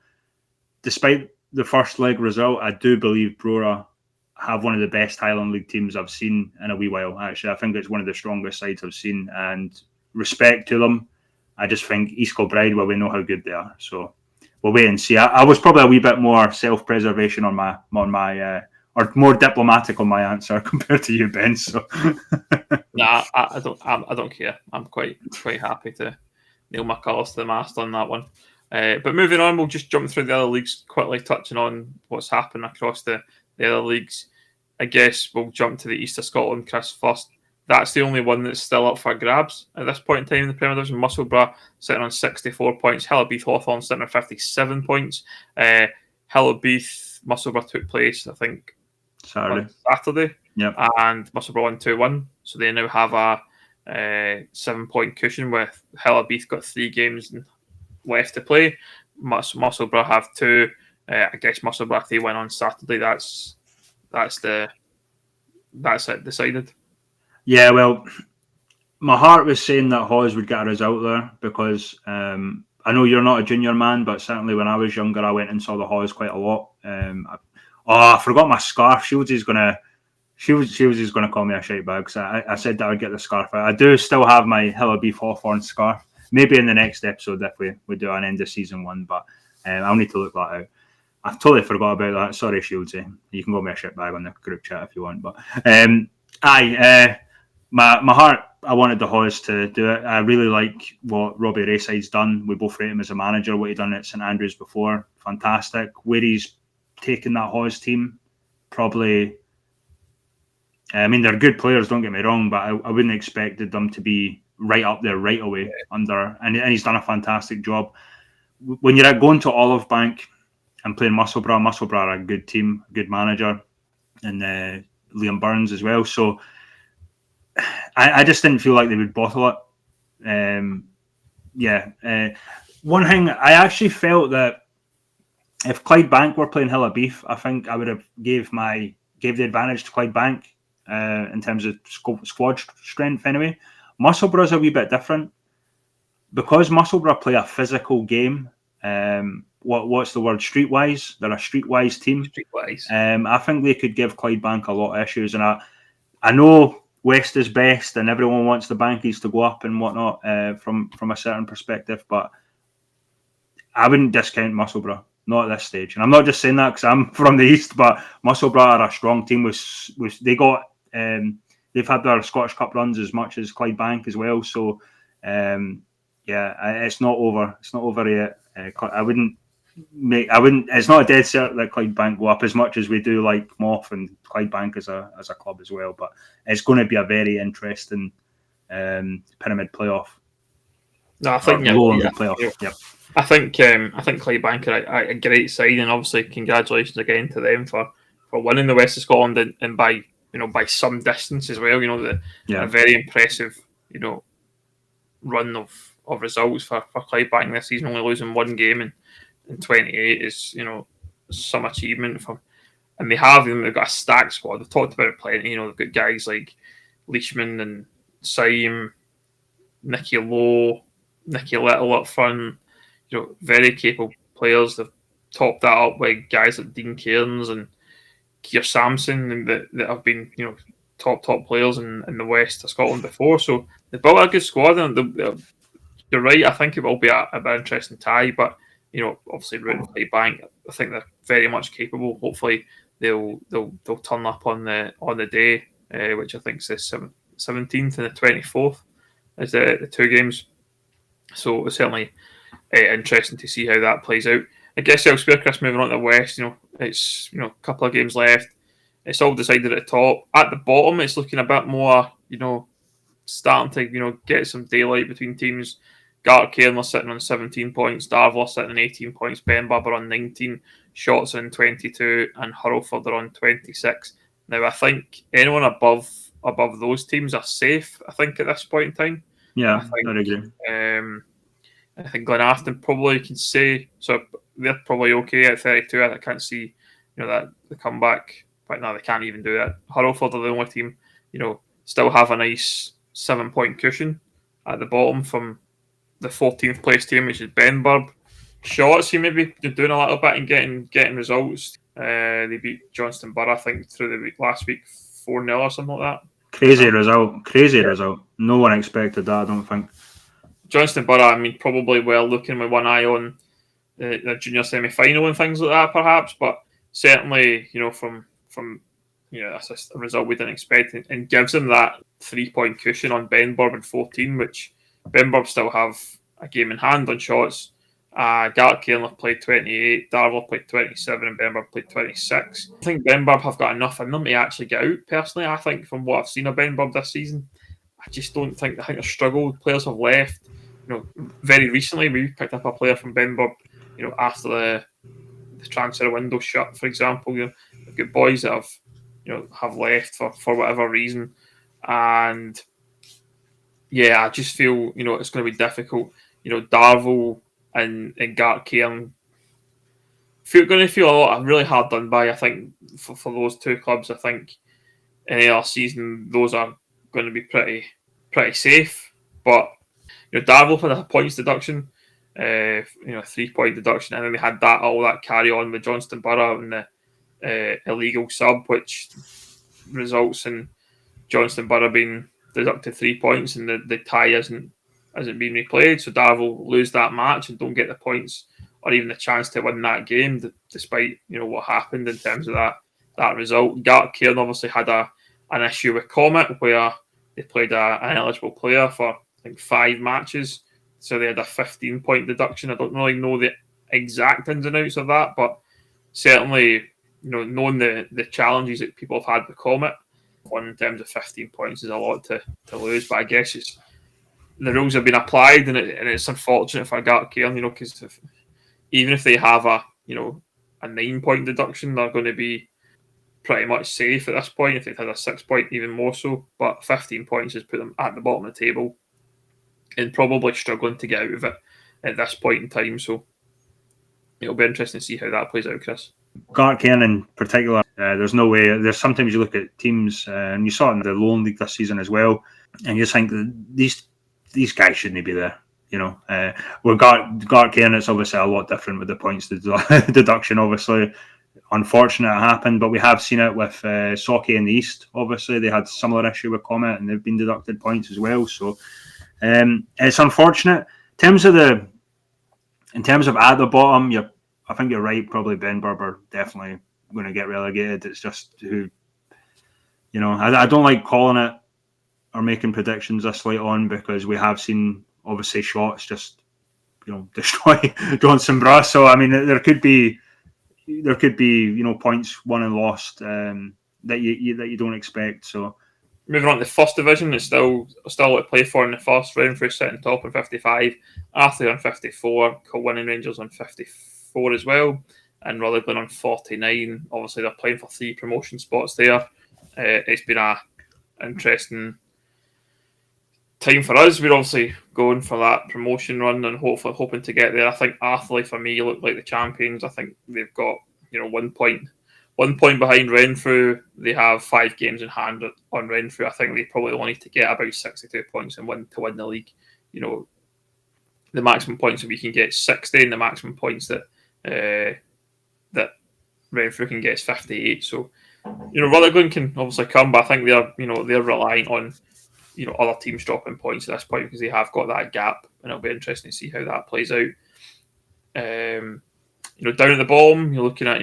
despite the first leg result, I do believe Brora have one of the best Highland League teams I've seen in a wee while. Actually, I think it's one of the strongest sides I've seen, and respect to them. I just think East Kilbride, well, we know how good they are, so we'll wait and see. I was probably a wee bit more self-preservation on my or more diplomatic on my answer compared to you, Ben. So nah, I don't care. I'm quite happy to nail my colours to the mast on that one. But moving on, we'll just jump through the other leagues quickly, touching on what's happened across the other leagues. I guess we'll jump to the East of Scotland, Chris, first. That's the only one that's still up for grabs at this point in time in the Premier Division. Musselburgh sitting on 64 points. Hillbeath Hawthorn sitting on 57 points. Musselburgh took place, I think, Saturday. Yep. And Musselburgh won 2-1. So they now have a 7-point cushion with Hillabeath got 3 games left to play. Musselburgh have 2. I guess Musselburgh, if they win on Saturday, that's it decided. Yeah, well, my heart was saying that Hawes would get a result there because I know you're not a junior man, but certainly when I was younger, I went and saw the Hawes quite a lot. I forgot my scarf. Shields is gonna call me a shite bag. So I said that I would get the scarf out. I do still have my Hillabeath Hawthorn scarf. Maybe in the next episode if we do an end of season 1, but I'll need to look that out. I totally forgot about that. Sorry, Shieldsy. You can go me a shit bag on the group chat if you want. But my heart, I wanted the Hawes to do it. I really like what Robbie Rayside's done. We both rate him as a manager, what he done at St Andrews before. Fantastic. Where he's taken that Hawes team, probably. I mean, they're good players, don't get me wrong, but I wouldn't have expected them to be right up there right away and he's done a fantastic job. When you're going to Olive Bank and playing Musselburgh are a good team, good manager, and Liam Burns as well. So I just didn't feel like they would bottle it. One thing, I actually felt that if Clydebank were playing Hillabeath, I think I would have gave the advantage to Clydebank in terms of squad strength anyway. Musselburgh's a wee bit different. Because Musselburgh play a physical game, what's the word? Streetwise. They're a streetwise team. Streetwise. I think they could give Clydebank a lot of issues, and I know West is best, and everyone wants the Bankies to go up and whatnot from a certain perspective, but I wouldn't discount Musselburgh, not at this stage. And I'm not just saying that because I'm from the East, but Musselburgh are a strong team. They got they've had their Scottish Cup runs as much as Clydebank as well, so. It's not over. It's not over yet. I wouldn't. It's not a dead cert that Clydebank go up as much as we do like Moth and Clydebank as a club as well. But it's going to be a very interesting pyramid playoff. No, I think Lowland League playoff. Yep. I think Clydebank are a great side, and obviously congratulations again to them for winning the West of Scotland and by some distance as well. A very impressive run of results for Clydebank this season, only losing 1 game in 28 is some achievement for. And they've got a stacked squad. They've talked about it plenty. They've got guys like Leishman and Syme, Nicky Lowe, Nicky Little up front. Very capable players. They've topped that up with guys like Dean Cairns and Keir Sampson that have been top players in the West of Scotland before. So they've built a good squad, and you're right. I think it will be a bit interesting tie, but obviously rooting for Clydebank, I think they're very much capable. Hopefully they'll turn up on the day, which I think is the 17th and the 24th is the 2 games. So it's certainly interesting to see how that plays out. I guess elsewhere, Chris, moving on to the West, it's a couple of games left. It's all decided at the top. At the bottom, it's looking a bit more, starting to get some daylight between teams. Gartcairn sitting on 17 points, Darvall sitting on 18 points, Benbarb are on 19, Shotts on 22, and Hurlford are on 26. Now, I think anyone above those teams are safe, I think, at this point in time. Yeah, I'd agree. I think Glenafton probably can say, so they're probably okay at 32. I can't see, that the comeback, but no, they can't even do that. Hurlford are the only team, still have a nice 7-point cushion at the bottom from the 14th place team, which is Benburb. Shotts, he maybe doing a little bit and getting results. They beat Johnston Borough, I think, through the week last week 4-0 or something like that. Crazy result. No one expected that, I don't think. Johnston Borough, probably well looking with one eye on the junior semi-final and things like that, perhaps. But certainly, from that's a result we didn't expect, and gives them that 3-point cushion on Benburb and 14, which Benburb still have a game in hand on Shotts. Gartcairn have played 28, Darvall played 27, and Benburb played 26. I think Benburb have got enough in them to actually get out, personally. I think from what I've seen of Benburb this season, I just don't think, I think they've struggled. Players have left. Very recently we picked up a player from Benburb, after the transfer window shut, for example. We've got boys that have left for whatever reason. And yeah, I just feel, it's going to be difficult. Darvel and Gartcairn going to feel a lot really hard done by, I think, for those two clubs. I think in our season, those are going to be pretty safe. But Darvel had a points deduction, 3-point deduction, and then they had all that carry on with Johnston Borough and the illegal sub, which results in Johnston Borough being deducted 3 points, and the tie isn't being replayed. So Darvel lose that match and don't get the points or even the chance to win that game, despite what happened in terms of that result. Gartcairn obviously had an issue with Comet where they played an eligible player for I think 5 matches, so they had a 15-point deduction. I don't really know the exact ins and outs of that, but certainly knowing the challenges that people have had with Comet, in terms of 15 points is a lot to lose. But I guess the rules have been applied, and it's unfortunate for Gartcairn, because even if they have a 9-point deduction, they're going to be pretty much safe at this point. If they've had a 6-point, even more so. But 15 points has put them at the bottom of the table and probably struggling to get out of it at this point in time. So it'll be interesting to see how that plays out, Chris. Gartcairn in particular, there's no way. There's sometimes you look at teams, and you saw it in the Lowland League this season as well, and you think that these guys shouldn't be there. With Gartcairn, it's obviously a lot different with the points deduction. Obviously, unfortunate it happened, but we have seen it with Socky in the East. Obviously, they had similar issue with Comet, and they've been deducted points as well. So it's unfortunate. In terms of at the bottom, I think you're right. Probably Benburb are definitely going to get relegated. It's just I don't like calling it or making predictions this late on, because we have seen obviously shots just destroy Johnston Borough. So I mean, there could be points won and lost that you don't expect. So moving on to the first division, it's still to play for in the first round. For sitting top on 55, Athley on 54, Kilwinning Rangers on 54 as well, and Rutherglen on 49. Obviously, they're playing for 3 promotion spots there. It's been a interesting time for us. We're obviously going for that promotion run and hopefully hoping to get there. I think Athley, for me, look like the champions. I think they've got 1 point behind Renfrew. They have 5 games in hand on Renfrew. I think they probably only need to get about 62 points and win the league. The maximum points that we can get is 60, and the maximum points that Renfrew can get is 58. So Rutherglen can obviously come, but I think they're relying on other teams dropping points at this point, because they have got that gap, and it'll be interesting to see how that plays out. Down at the bottom, you're looking at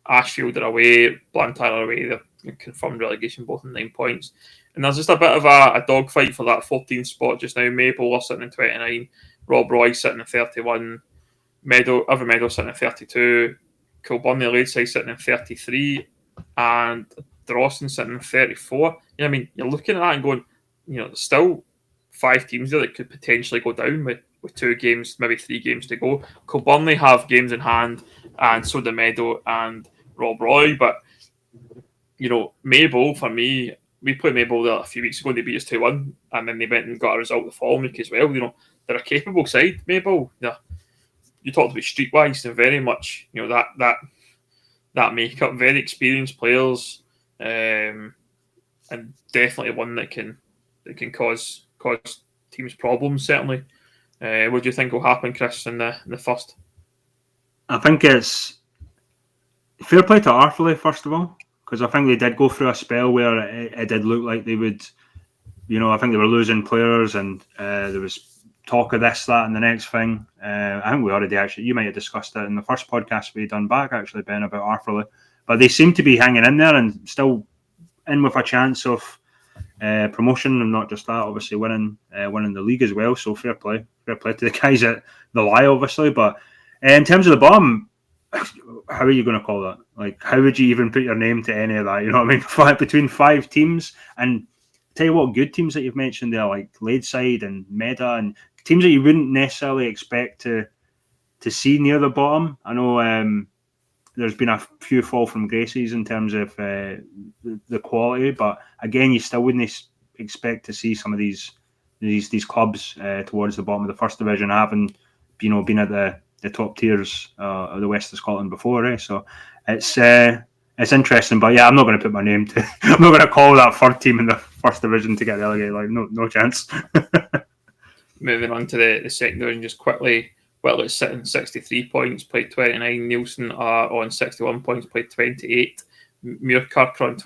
Ashfield are away, Blantyre are away. They've confirmed relegation, both in 9 points, and there's just a bit of a dogfight for that 14th spot just now. Maple are sitting in 29, Rob Roy sitting in 31, Meadow sitting in 32, Kilburn Lakeside sitting in 33, and Dawson sitting in 34. I mean, you're looking at that and going, there's still 5 teams there that could potentially go down with 2 games, maybe 3 games to go. Kilburn have games in hand, and so do Meadow and Rob Roy. But Maple, for me, we played Maple there a few weeks ago. They beat us 2-1, and then they went and got a result the following week as well. They're a capable side, Maple. You talked about streetwise, and very much that makeup, very experienced players, and definitely one that can cause teams problems. Certainly. What do you think will happen, Chris, in the first? I think it's fair play to Arthurlie, first of all, because I think they did go through a spell where it did look like they would, I think they were losing players, and there was talk of this, that, and the next thing. I think we already you might have discussed it in the first podcast we done back, actually, Ben, about Arthurlie. But they seem to be hanging in there and still in with a chance of promotion, and not just that, obviously winning the league as well. So fair play to the guys at the lie, obviously. But in terms of the bottom, how are you going to call that? Like, how would you even put your name to any of that? You know what I mean? Between 5 teams, and tell you what, good teams that you've mentioned there, like Ladeside and Meda, and teams that you wouldn't necessarily expect to see near the bottom. I know there's been a few fall from graces in terms of the quality, but again, you still wouldn't expect to see some of these clubs towards the bottom of the first division having been at the top tiers of the west of Scotland before. So it's interesting, but yeah, I'm not going to put my name to. I'm not going to call that third team in the first division to get relegated. Like no chance. Moving on to the second division, just quickly. Whitlett's sitting 63 points, played 29. Neilson are on 61 points, played 28. Muirkirk are on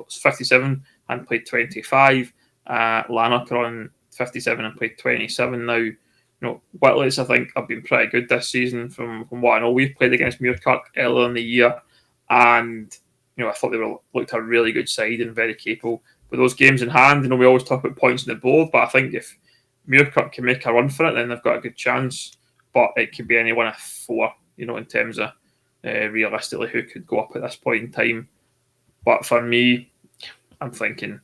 57 and played 25. Lanark are on 57 and played 27. Now, Whitlett's, I think, have been pretty good this season from what I know. We've played against Muirkirk earlier in the year, and I thought they looked a really good side and very capable. With those games in hand, we always talk about points on the board, but I think if Muirkirk can make a run for it, then they've got a good chance. But it could be any one of four, in terms of realistically who could go up at this point in time. But for me, I'm thinking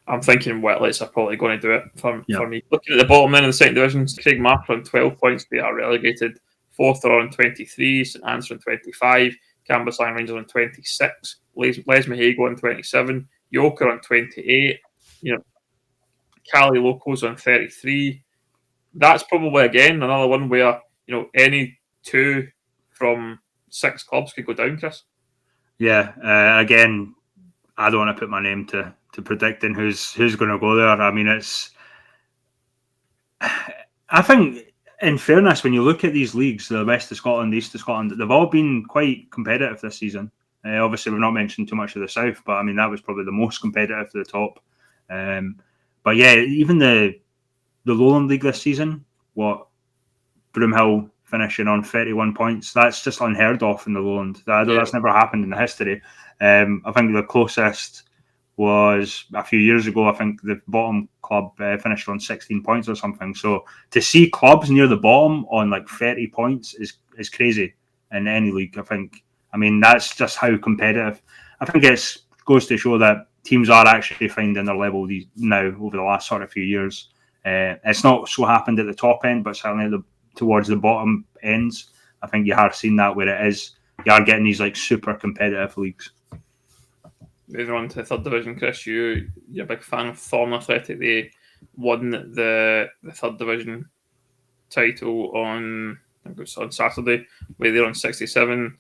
Whitlett's are probably going to do it for me. Looking at the bottom end of the second division, Craigmark are on 12 points. They are relegated. Fourth are on 23. St Anne's on 25. Cambuslang Rangers on 26. Lesmahago on 27. York are on 28. Cali Locals on 33. That's probably, again, another one where, any two from 6 clubs could go down, Chris. Yeah, again, I don't want to put my name to predicting who's going to go there. I mean, I think, in fairness, when you look at these leagues, the West of Scotland, the East of Scotland, they've all been quite competitive this season. Obviously, we've not mentioned too much of the South, but I mean, that was probably the most competitive to the top. But yeah, even the Lowland League this season, Broomhill finishing on 31 points, that's just unheard of in the Lowland. That's never happened in the history. I think the closest was a few years ago. I think the bottom club finished on 16 points or something. So to see clubs near the bottom on like 30 points is crazy in any league, I think. I mean, that's just how competitive. I think it goes to show that teams are actually finding their level now over the last sort of few years. It's not so happened at the top end, but certainly towards the bottom ends, I think you have seen that where you are getting these like super competitive leagues. Moving on to the third division, Chris, you're a big fan of Thorn Athletic. They won the third division title on Saturday, where they're on 67.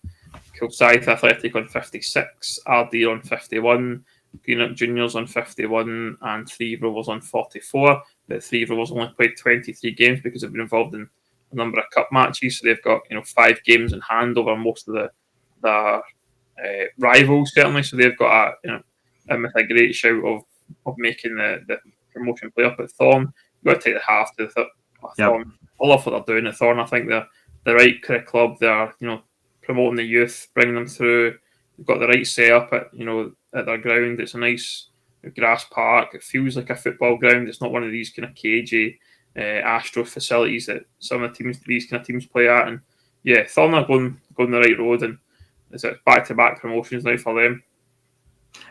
Kilsyth Athletic on 56. Ardee on 51. Greenock Juniors on 51 and Three Rovers on 44. But Three Rovers only played 23 games because they've been involved in a number of cup matches. So they've got 5 games in hand over most of the rivals, certainly. So they've got a great shout of making the promotion play up at Thorn. You've got to take the half to Thorn. I love what they're doing at Thorn. I think they're the right kind of club. They're promoting the youth, bringing them through. They've got the right setup at their ground. It's a nice grass park. It feels like a football ground. It's not one of these kind of cagey Astro facilities that some of these kind of teams play at. And yeah, Thorn are going the right road, and it's back-to-back promotions now for them.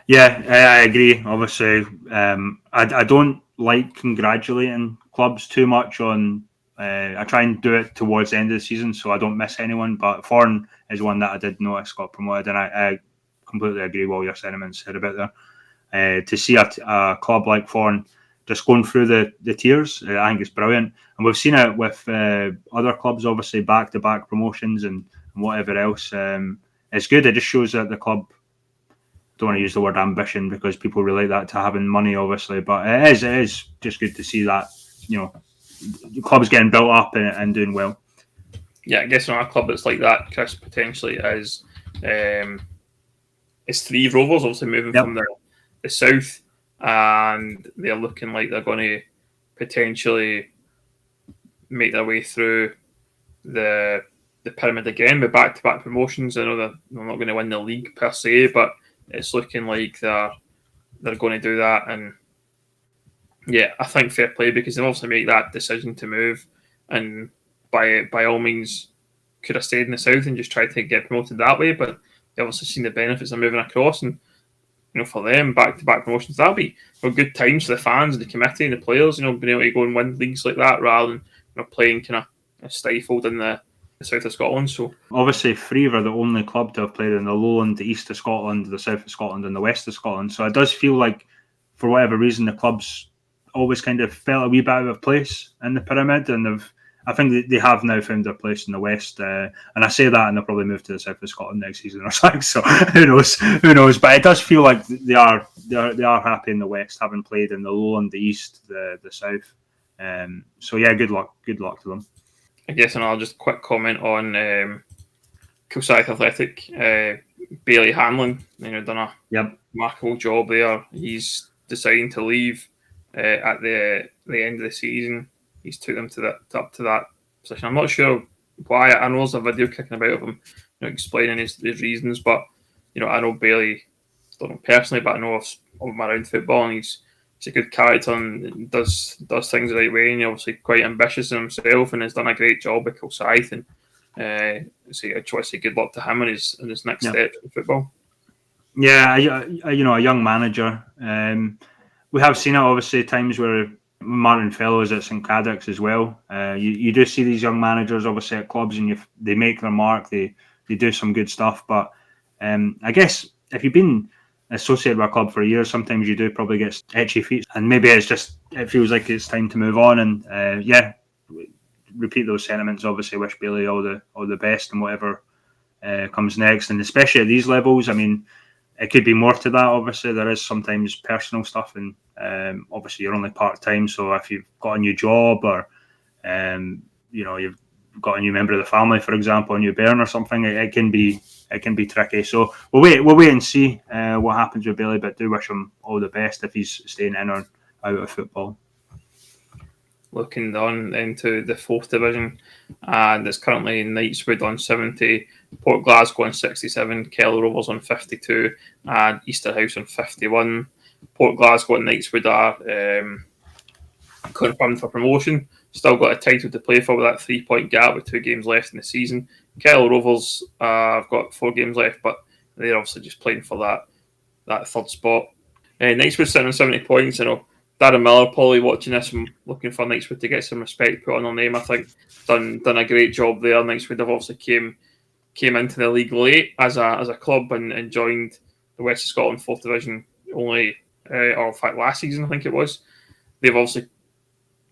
Yeah, I agree. Obviously, I don't like congratulating clubs too much on. I try and do it towards the end of the season so I don't miss anyone. But Thorn is one that I did notice got promoted, and I completely agree with all your sentiments said about there. To see a club like Thorn just going through the tiers, I think it's brilliant. And we've seen it with other clubs, obviously back-to-back promotions and whatever else. It's good. It just shows that the club, don't want to use the word ambition because people relate that to having money, obviously, but it is just good to see that the club's getting built up and doing well. Yeah, I guess a club that's like that, Chris, potentially is Three Rovers, obviously moving from the south, and they're looking like they're going to potentially make their way through the pyramid again with back-to-back promotions. I know they're not going to win the league per se, but it's looking like they're going to do that. And yeah, I think fair play, because they obviously make that decision to move, and by all means could have stayed in the south and just tried to get promoted that way, but they obviously seen the benefits of moving across, and for them, back-to-back promotions, that'll be good times for the fans and the committee and the players, being able to go and win leagues like that rather than playing kind of stifled in the south of Scotland. So obviously Three are the only club to have played in the Lowland, the East of Scotland, the South of Scotland and the West of Scotland, so it does feel like for whatever reason, the club's always kind of felt a wee bit out of place in the pyramid, and I think they have now found their place in the West. And I say that, and they'll probably move to the south of Scotland next season or something. So who knows? Who knows? But it does feel like they are happy in the West, having played in the Lowland, the East, the South. So yeah, good luck to them. I guess, and I'll just quick comment on Kilsyth Athletic. Bailey Hanlon, done a remarkable job there. He's deciding to leave at the end of the season. He's took them up to that position. I'm not sure why. I know there's a video kicking about of him, explaining his reasons. But I know Bailey, don't know personally, but I know of him around football, and he's a good character and does things the right way. And he's obviously quite ambitious in himself, and has done a great job at Kilsyth. And I try to say good luck to him in his next step in football. Yeah, a young manager. We have seen it obviously times where Martin Fellows at St Cadoc's as well. You do see these young managers obviously at clubs, and they make their mark. They do some good stuff. But I guess if you've been associated with a club for years, sometimes you do probably get itchy feet, and maybe it feels like it's time to move on. And repeat those sentiments. Obviously, wish Bailey all the best and whatever comes next, and especially at these levels. I mean, it could be more to that. Obviously, there is sometimes personal stuff, and obviously you're only part time. So if you've got a new job, or you've got a new member of the family, for example, a new bairn or something, it can be tricky. So we'll wait and see what happens with Bailey. But do wish him all the best if he's staying in or out of football. Looking on into the 4th division, and it's currently Knightswood on 70, Port Glasgow on 67, Kelly Rovers on 52, and Easterhouse on 51. Port Glasgow and Knightswood are confirmed for promotion. Still got a title to play for with that 3-point gap with 2 games left in the season. Kelly Rovers have got 4 games left, but they're obviously just playing for that 3rd spot. Knightswood sitting on 70 points. Darren Miller probably watching this and looking for Knightswood to get some respect put on their name. I think done a great job there. Knightswood have obviously came into the league late as a club and joined the West of Scotland 4th division only, or in fact last season I think it was. They've obviously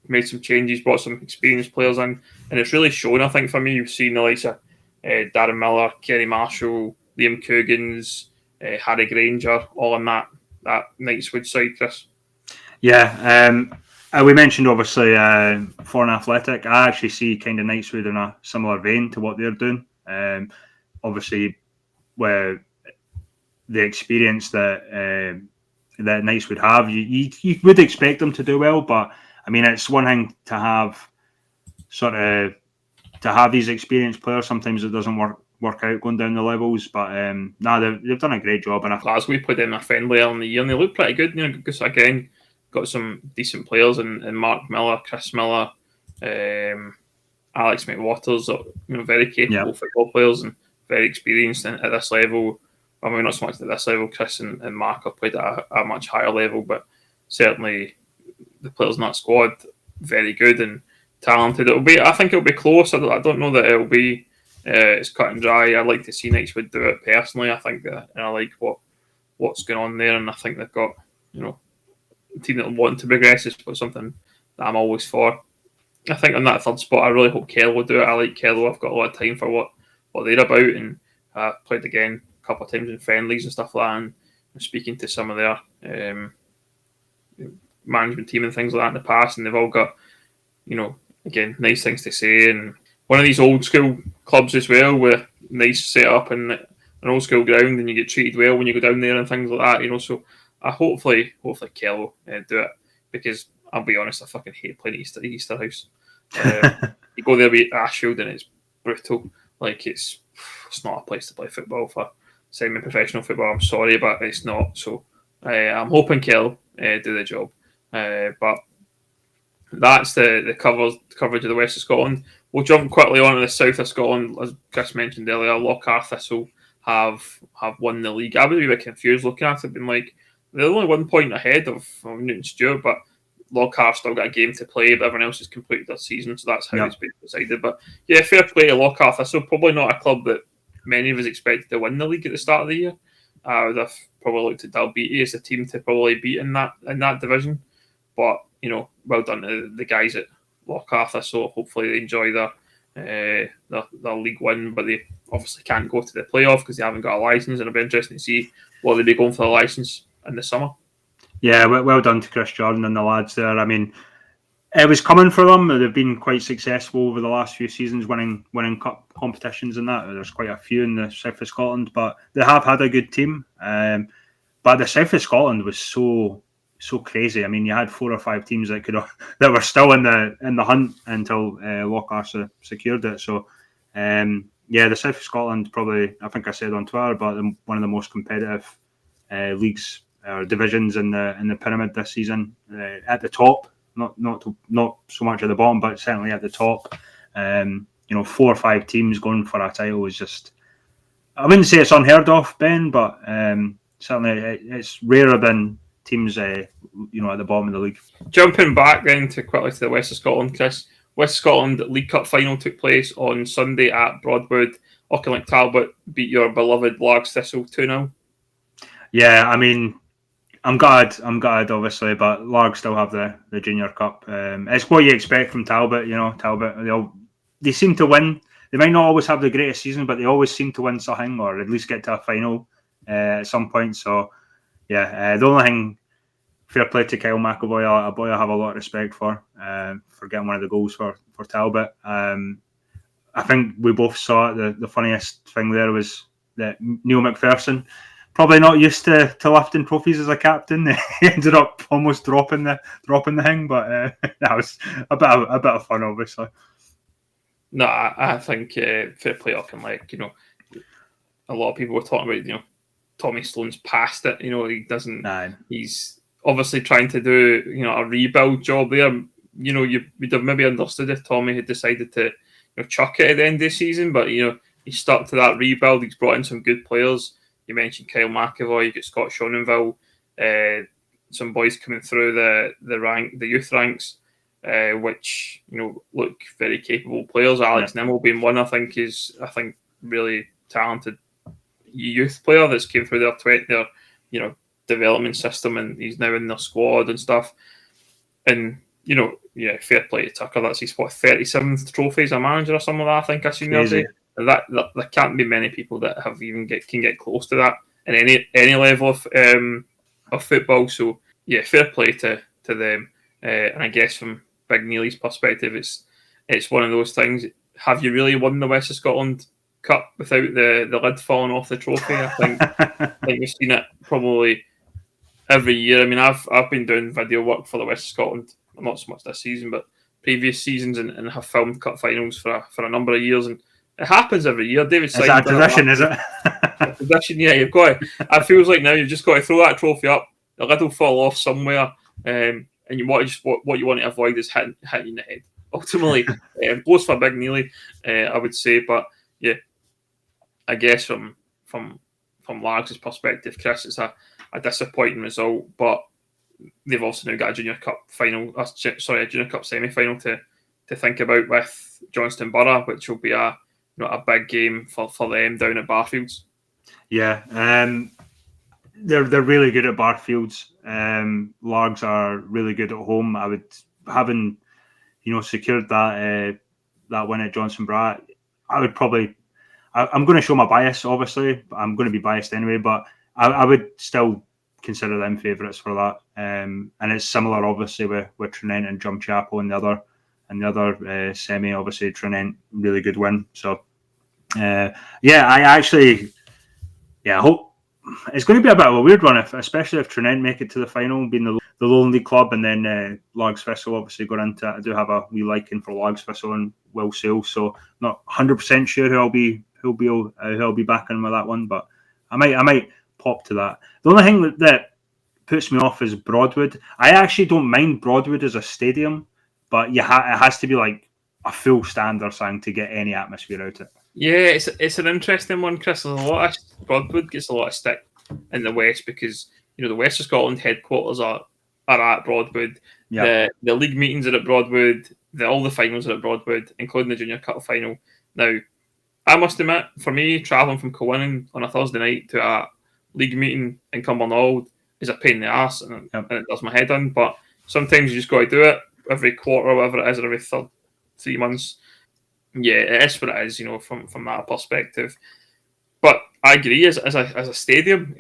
made some changes, brought some experienced players in, and it's really shown. I think for me, you've seen the likes of Darren Miller, Kerry Marshall, Liam Coogans, Harry Granger, all on that Knightswood side, Chris. Yeah, we mentioned obviously Foreign Athletic. I actually see kind of Knightswood in a similar vein to what they're doing. Obviously, where the experience that Knightswood have, you would expect them to do well. But I mean, it's one thing to have these experienced players. Sometimes it doesn't work out going down the levels. But they've done a great job. And Glasgow put in a friendly early in the year, and they look pretty good. Because again, got some decent players in Mark Miller, Chris Miller, Alex McWaters, very capable football players and very experienced at this level. I mean, not so much at this level. Chris and Mark have played at a much higher level, but certainly the players in that squad very good and talented. I think it'll be close. I don't know that it'll be it's cut and dry. I'd like to see Knightswood do it personally. I think that, and I like what's going on there, and I think they've got a team that want to progress is something that I'm always for. I think on that 3rd spot, I really hope Kello will do it. I like Kello. I've got a lot of time for what they're about, and played again a couple of times in friendlies and stuff like that, and speaking to some of their management team and things like that in the past, and they've all got, again, nice things to say. And one of these old school clubs as well, with nice setup and an old school ground, and you get treated well when you go down there and things like that. So hopefully Kello do it, because I'll be honest, I fucking hate playing Easterhouse. You go there with Ashfield and it's brutal. Like it's not a place to play football for semi-professional football. I'm sorry, but it's not. So I'm hoping Kello do the job. But that's the coverage of the West of Scotland. We'll jump quickly on to the South of Scotland. As Chris mentioned earlier, Lockhart Thistle have won the league. I was a bit confused looking at it, been like, they're only 1 point ahead of Newton Stewart, but Lockhart still got a game to play, but everyone else has completed their season, so that's how it's been decided. But yeah, fair play to Lockhart Thistle. Probably not a club that many of us expected to win the league at the start of the year. I would have probably looked at Dalbeattie as a team to probably beat in that division. But well done to the guys at Lochathra. So hopefully they enjoy their league win, but they obviously can't go to the playoff because they haven't got a license. And it'll be interesting to see what they'll be going for the license in the summer. Yeah, well done to Chris Jordan and the lads there. I mean, it was coming for them. They've been quite successful over the last few seasons, winning cup competitions and that. There's quite a few in the south of Scotland, but they have had a good team. But the south of Scotland was so crazy. I mean, you had 4 or 5 teams that were still in the hunt until Lochathra secured it. So, the south of Scotland probably, I think I said on Twitter, but one of the most competitive leagues or divisions in the pyramid this season. At the top. Not so much at the bottom, but certainly at the top. 4 or 5 teams going for a title is just, I wouldn't say it's unheard of, Ben, but certainly it's rarer than teams at the bottom of the league. Jumping back then quickly to the West of Scotland, Chris. West Scotland League Cup final took place on Sunday at Broadwood. Auchinleck Talbot beat your beloved Largs Thistle 2-0. Yeah, I mean, I'm glad, obviously, but Largs still have the Junior Cup. It's what you expect from Talbot. Talbot, they seem to win. They might not always have the greatest season, but they always seem to win something or at least get to a final at some point. So, the only thing, fair play to Kyle McAvoy, a boy I have a lot of respect for getting one of the goals for Talbot. I think we both saw it. The funniest thing there was that Neil McPherson, probably not used to lifting trophies as a captain. He ended up almost dropping the thing, but that was a bit of fun, obviously. No, I think fair play Auchinleck. A lot of people were talking about Tommy Sloan's past it. He doesn't. Aye. He's obviously trying to do a rebuild job there. You would have maybe understood if Tommy had decided to chuck it at the end of the season, but he stuck to that rebuild. He's brought in some good players. You mentioned Kyle McAvoy, you got Scott Shonenville, some boys coming through the youth ranks, which look very capable players. Alex Nimmo being one, I think really talented youth player that's came through their development system, and he's now in their squad and stuff. And fair play to Tucker. That's his 37th trophy as a manager or something like that. I think I seen the other day. That there can't be many people that can get close to that in any level of football. So fair play to them. And I guess from Big Neely's perspective, it's one of those things. Have you really won the West of Scotland Cup without the lid falling off the trophy? I think we've seen it probably every year. I mean, I've been doing video work for the West of Scotland, not so much this season, but previous seasons, and have filmed cup finals for a number of years, and it happens every year. David, is that a tradition? Is it? A tradition? Yeah, you've got to. It feels like now you've just got to throw that trophy up. The lid will fall off somewhere, and what you want to avoid is hitting in the head. Ultimately, both for Big Neely, I would say, but I guess from Largs' perspective, Chris, it's a disappointing result, but they've also now got a Junior Cup final, a Junior Cup semi-final to think about with Johnston Borough, which will be a big game for them down at Barfields. Yeah, they're really good at Barfields. Largs are really good at home. I would, having secured that win at Johnston Borough, I would probably. I'm going to show my bias, obviously. I'm going to be biased anyway, but I would still consider them favourites for that. And it's similar, obviously, with Trinent and Drumchapel and the other semi. Obviously, Trinent, really good win. So, I hope it's going to be a bit of a weird one, especially if Trinent make it to the final, being the Lowland League club, and then Largs Thistle obviously going into it. I do have a wee liking for Largs Thistle and Will Sale, so not 100% sure who I'll be backing with that one, but I might pop to that. The only thing that puts me off is Broadwood. I actually don't mind Broadwood as a stadium, but it has to be like a full stand or something to get any atmosphere out of it. Yeah, it's an interesting one, Chris. Broadwood gets a lot of stick in the West because the West of Scotland headquarters are at Broadwood. Yep. The league meetings are at Broadwood. All the finals are at Broadwood, including the Junior Cup final. Now, I must admit, for me, travelling from Kilwinning on a Thursday night to a league meeting in Cumbernauld is a pain in the arse, and it does my head in. But sometimes you just got to do it every quarter, or whatever it is, or every 3 months. Yeah, it is what it is, from that perspective. But I agree, as a stadium,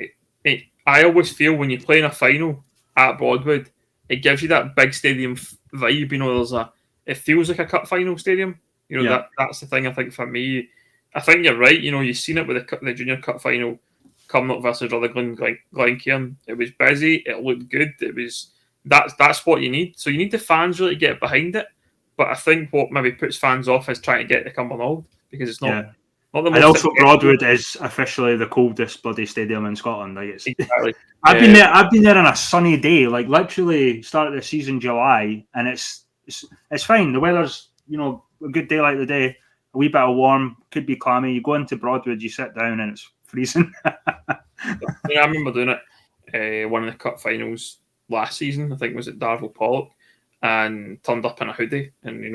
I always feel when you play in a final at Broadwood, it gives you that big stadium vibe. It feels like a cup final stadium. That's the thing. I think for me, I think you're right. You've seen it with the junior cup final, Cumnock versus Rutherglen, Glencairn. It was busy. It looked good. That's what you need. So you need the fans really to get behind it. But I think what maybe puts fans off is trying to get to Cumbernauld, because it's not. Yeah. Not the And most also, Broadwood is officially the coldest bloody stadium in Scotland. Like exactly. I've been there. I've been there on a sunny day, like literally start of the season, July, and it's fine. The weather's a good day like the day, a wee bit of warm, could be clammy. You go into Broadwood, you sit down, and it's freezing. I remember doing it. One of the cup finals last season, I think, was at Darvel Pollock, and turned up in a hoodie, and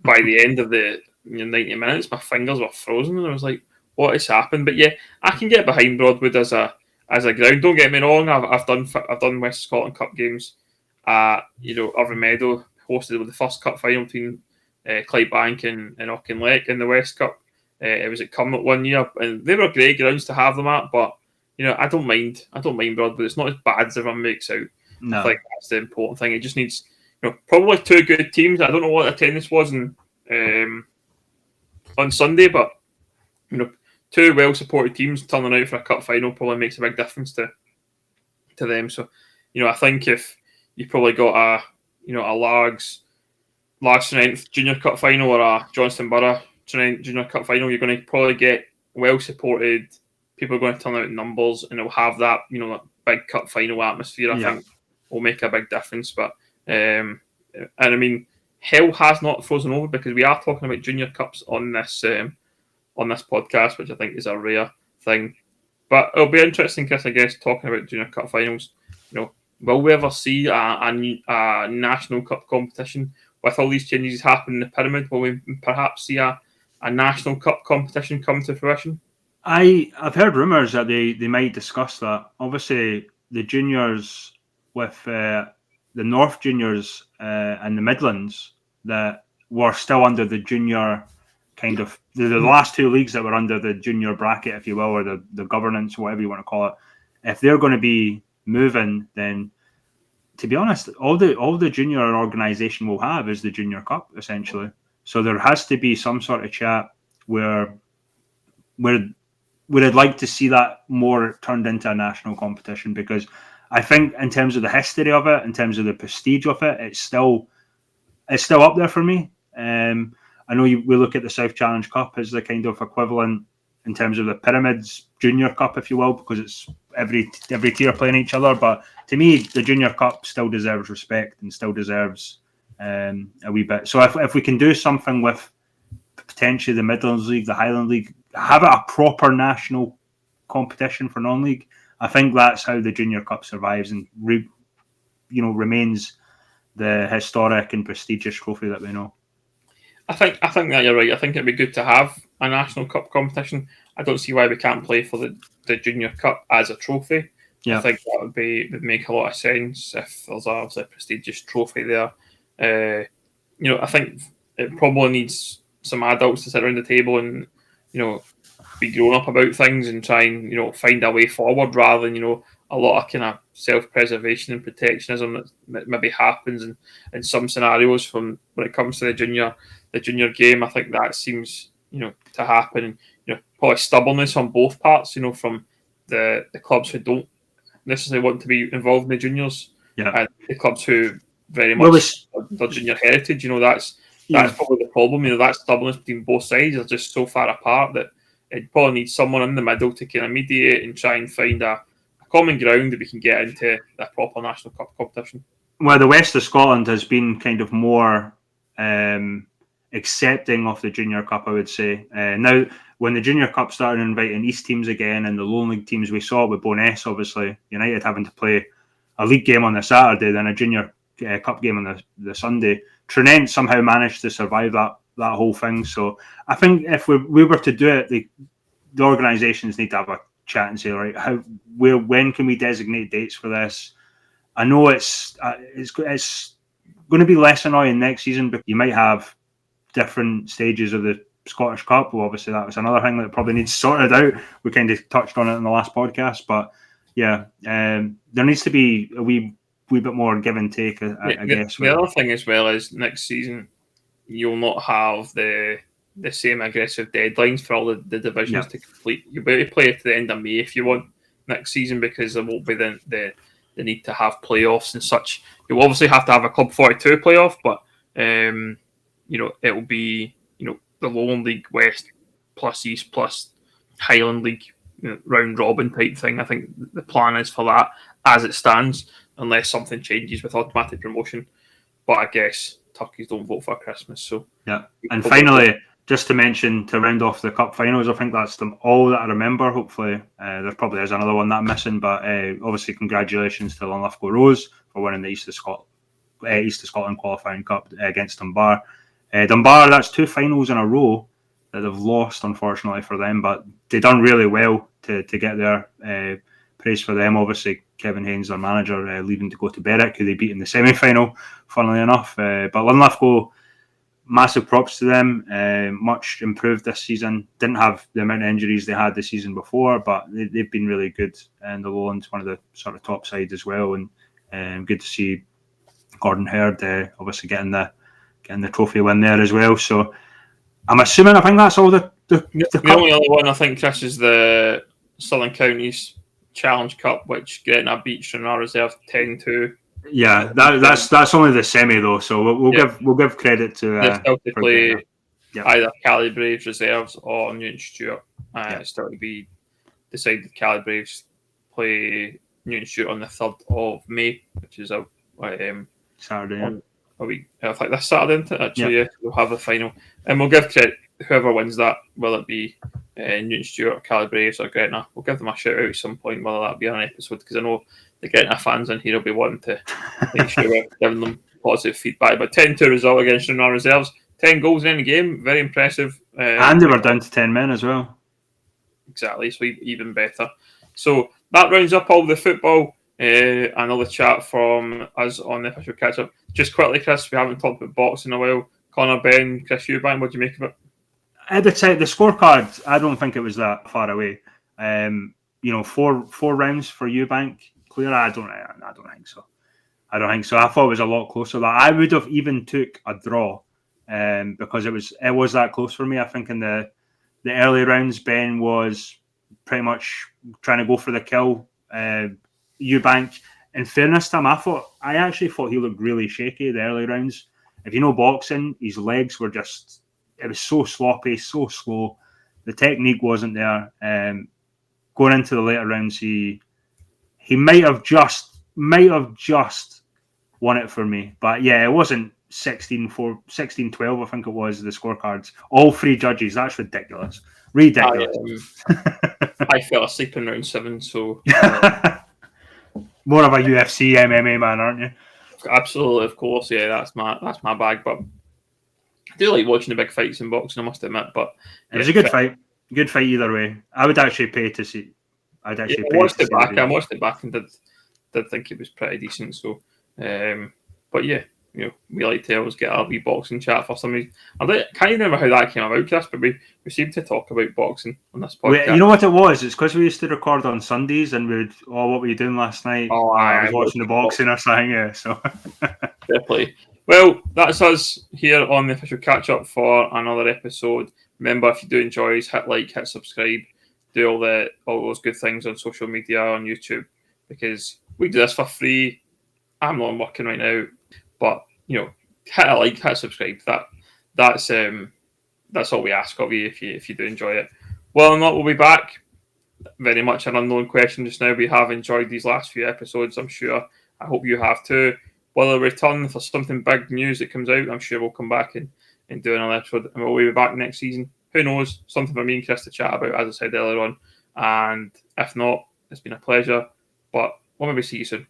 by the end of the 90 minutes, my fingers were frozen, and I was like, "What has happened?" But yeah, I can get behind Broadwood as a ground. Don't get me wrong. I've done West Scotland Cup games. Irvine Meadow hosted the first cup final between Clydebank and Auchinleck in the West Cup. It was at Cumnock one year, and they were great grounds to have them at. But I don't mind. I don't mind Broadwood. It's not as bad as everyone makes out. No. I think that's the important thing. It just needs probably two good teams. I don't know what attendance was on Sunday, but two well supported teams turning out for a cup final probably makes a big difference to them. So I think if you probably got a large strength junior cup final or a Johnston Borough junior cup final, you're going to probably get well supported. People are going to turn out in numbers, and it'll have that that big cup final atmosphere. I think will make a big difference. But and I mean, hell has not frozen over, because we are talking about junior cups on this podcast, which I think is a rare thing. But it'll be interesting, Chris, I guess, talking about junior cup finals. Will we ever see a national cup competition with all these changes happening in the pyramid? Will we perhaps see a national cup competition come to fruition? I've heard rumours that they might discuss that. Obviously, the juniors with the North juniors and the Midlands that were still under the junior kind of the last two leagues that were under the junior bracket, if you will, or the governance, whatever you want to call it. If they're going to be moving, then to be honest, all the junior organisation will have is the Junior Cup, essentially. So there has to be some sort of chat where I'd like to see that more turned into a national competition, because I think in terms of the history of it, in terms of the prestige of it, it's still up there for me. I know we look at the South Challenge Cup as the kind of equivalent in terms of the Pyramids Junior Cup, if you will, because it's every tier playing each other. But to me, the Junior Cup still deserves respect and still deserves a wee bit. So if we can do something with potentially the Midlands League, the Highland League, have it a proper national competition for non-league, I think that's how the Junior Cup survives and remains the historic and prestigious trophy that we know. I think that you're right. I think it'd be good to have a national cup competition. I don't see why we can't play for the Junior Cup as a trophy. Yeah. I think that would make a lot of sense if there's a prestigious trophy there. I think it probably needs some adults to sit around the table and be grown up about things and try and find a way forward, rather than a lot of kind of self-preservation and protectionism that maybe happens in some scenarios from when it comes to the junior game. I think that seems to happen. Probably stubbornness on both parts. From the clubs who don't necessarily want to be involved in the juniors, and the clubs who very much their junior heritage. That's probably the problem. That stubbornness between both sides are just so far apart that it probably needs someone in the middle to kind of mediate and try and find a common ground that we can get into a proper national cup competition. Well, the West of Scotland has been kind of more accepting of the Junior Cup, I would say. Now, when the Junior Cup started inviting East teams again and the Lowland League teams, we saw it with Bo'ness, obviously, United having to play a league game on the Saturday, then a Junior Cup game on the Sunday. Trinent somehow managed to survive that whole thing. So I think if we were to do it, the organisations need to have chat and say, right, when can we designate dates for this? I know it's going to be less annoying next season, but you might have different stages of the Scottish Cup. Well, obviously, that was another thing that probably needs sorted out. We kind of touched on it in the last podcast, but yeah, there needs to be a wee bit more give and take, I guess. The other thing as well is next season you'll not have the same aggressive deadlines for all the divisions to complete. You'll be able to play it to the end of May if you want next season, because there won't be the need to have playoffs and such. You'll obviously have to have a Club 42 playoff, but it will be the Lowland League West plus East plus Highland League round robin type thing. I think the plan is for that as it stands, unless something changes with automatic promotion. But I guess turkeys don't vote for Christmas, so yeah. And finally, just to mention, to round off the cup finals, I think that's all that I remember. Hopefully, there probably is another one that I'm missing, but obviously, congratulations to Linlithgow Rose for winning the East of Scotland qualifying cup against Dunbar. Dunbar, that's 2 finals in a row that they've lost, unfortunately for them, but they've done really well to get there. Praise for them. Obviously, Kevin Haynes, their manager, leaving to go to Berwick, who they beat in the semi-final, funnily enough. But Linlithgow, massive props to them. Much improved this season. Didn't have the amount of injuries they had the season before, but they've been really good. And the Lowlands, one of the sort of top sides as well. And good to see Gordon Hurd obviously getting the trophy win there as well. So I'm assuming, I think that's all the only other one I think, Chris, is the Southern Counties Challenge Cup, which Gretna beat Stranraer Reserve 10-2. Yeah, that's only the semi though, so we'll give credit to. They still to play either Cali Braves Reserves or Newton Stewart. Still to be decided. Cali Braves play Newton Stewart on the 3rd of May, which is a Saturday. A week. I think this Saturday, isn't it? Actually, we'll have the final, and we'll give credit whoever wins that. Will it be Newton Stewart, Cali Braves, or Gretna? We'll give them a shout out at some point, whether that be on an episode, because I know the Gretna fans in here will be wanting to make sure we're giving them positive feedback. But 10-2 result against Stranraer Reserves, 10 goals in the game, very impressive. And they were down to 10 men as well. Exactly, so even better. So that rounds up all the football. And all the chat from us on the official catch-up. Just quickly, Chris, we haven't talked about boxing in a while. Connor Ben, Chris Eubank, what do you make of it? At the time, the scorecard, I don't think it was that far away. 4 rounds for Eubank clear. I don't think so. I thought it was a lot closer. That I would have even took a draw, because it was that close for me. I think in the early rounds, Ben was pretty much trying to go for the kill. Eubank, in fairness to him, I actually thought he looked really shaky the early rounds. If you know boxing, his legs were just, it was so sloppy, so slow. The technique wasn't there. Going into the later rounds, he might have just won it for me. But yeah, it wasn't 16-12, I think it was, the scorecards. All 3 judges, that's ridiculous. I fell asleep in round 7, so... More of a UFC MMA man, aren't you? Absolutely, of course. Yeah, that's my bag. But I do like watching the big fights in boxing, I must admit. But it was a good fight. Good fight either way. I would actually pay to see. I watched it back and did think it was pretty decent. So, but yeah, we like to always get our wee boxing chat for some reason. I can't even remember how that came about, Chris, but we seem to talk about boxing on this podcast. You know what it was? It's because we used to record on Sundays and we'd, what were you doing last night? Oh, I was watching the boxing or something, yeah. So definitely. Well, that's us here on the official catch-up for another episode. Remember, if you do enjoy, hit like, hit subscribe, do all those good things on social media, on YouTube, because we do this for free. I'm not working right now, but hit a like, hit subscribe. That's all we ask of you if you do enjoy it. Well or not, we'll be back. Very much an unknown question just now. We have enjoyed these last few episodes, I'm sure. I hope you have too. Will it return for something big news that comes out? I'm sure we'll come back and do another episode, and we'll be back next season. Who knows? Something for me and Chris to chat about, as I said earlier on. And if not, it's been a pleasure. But we'll maybe see you soon.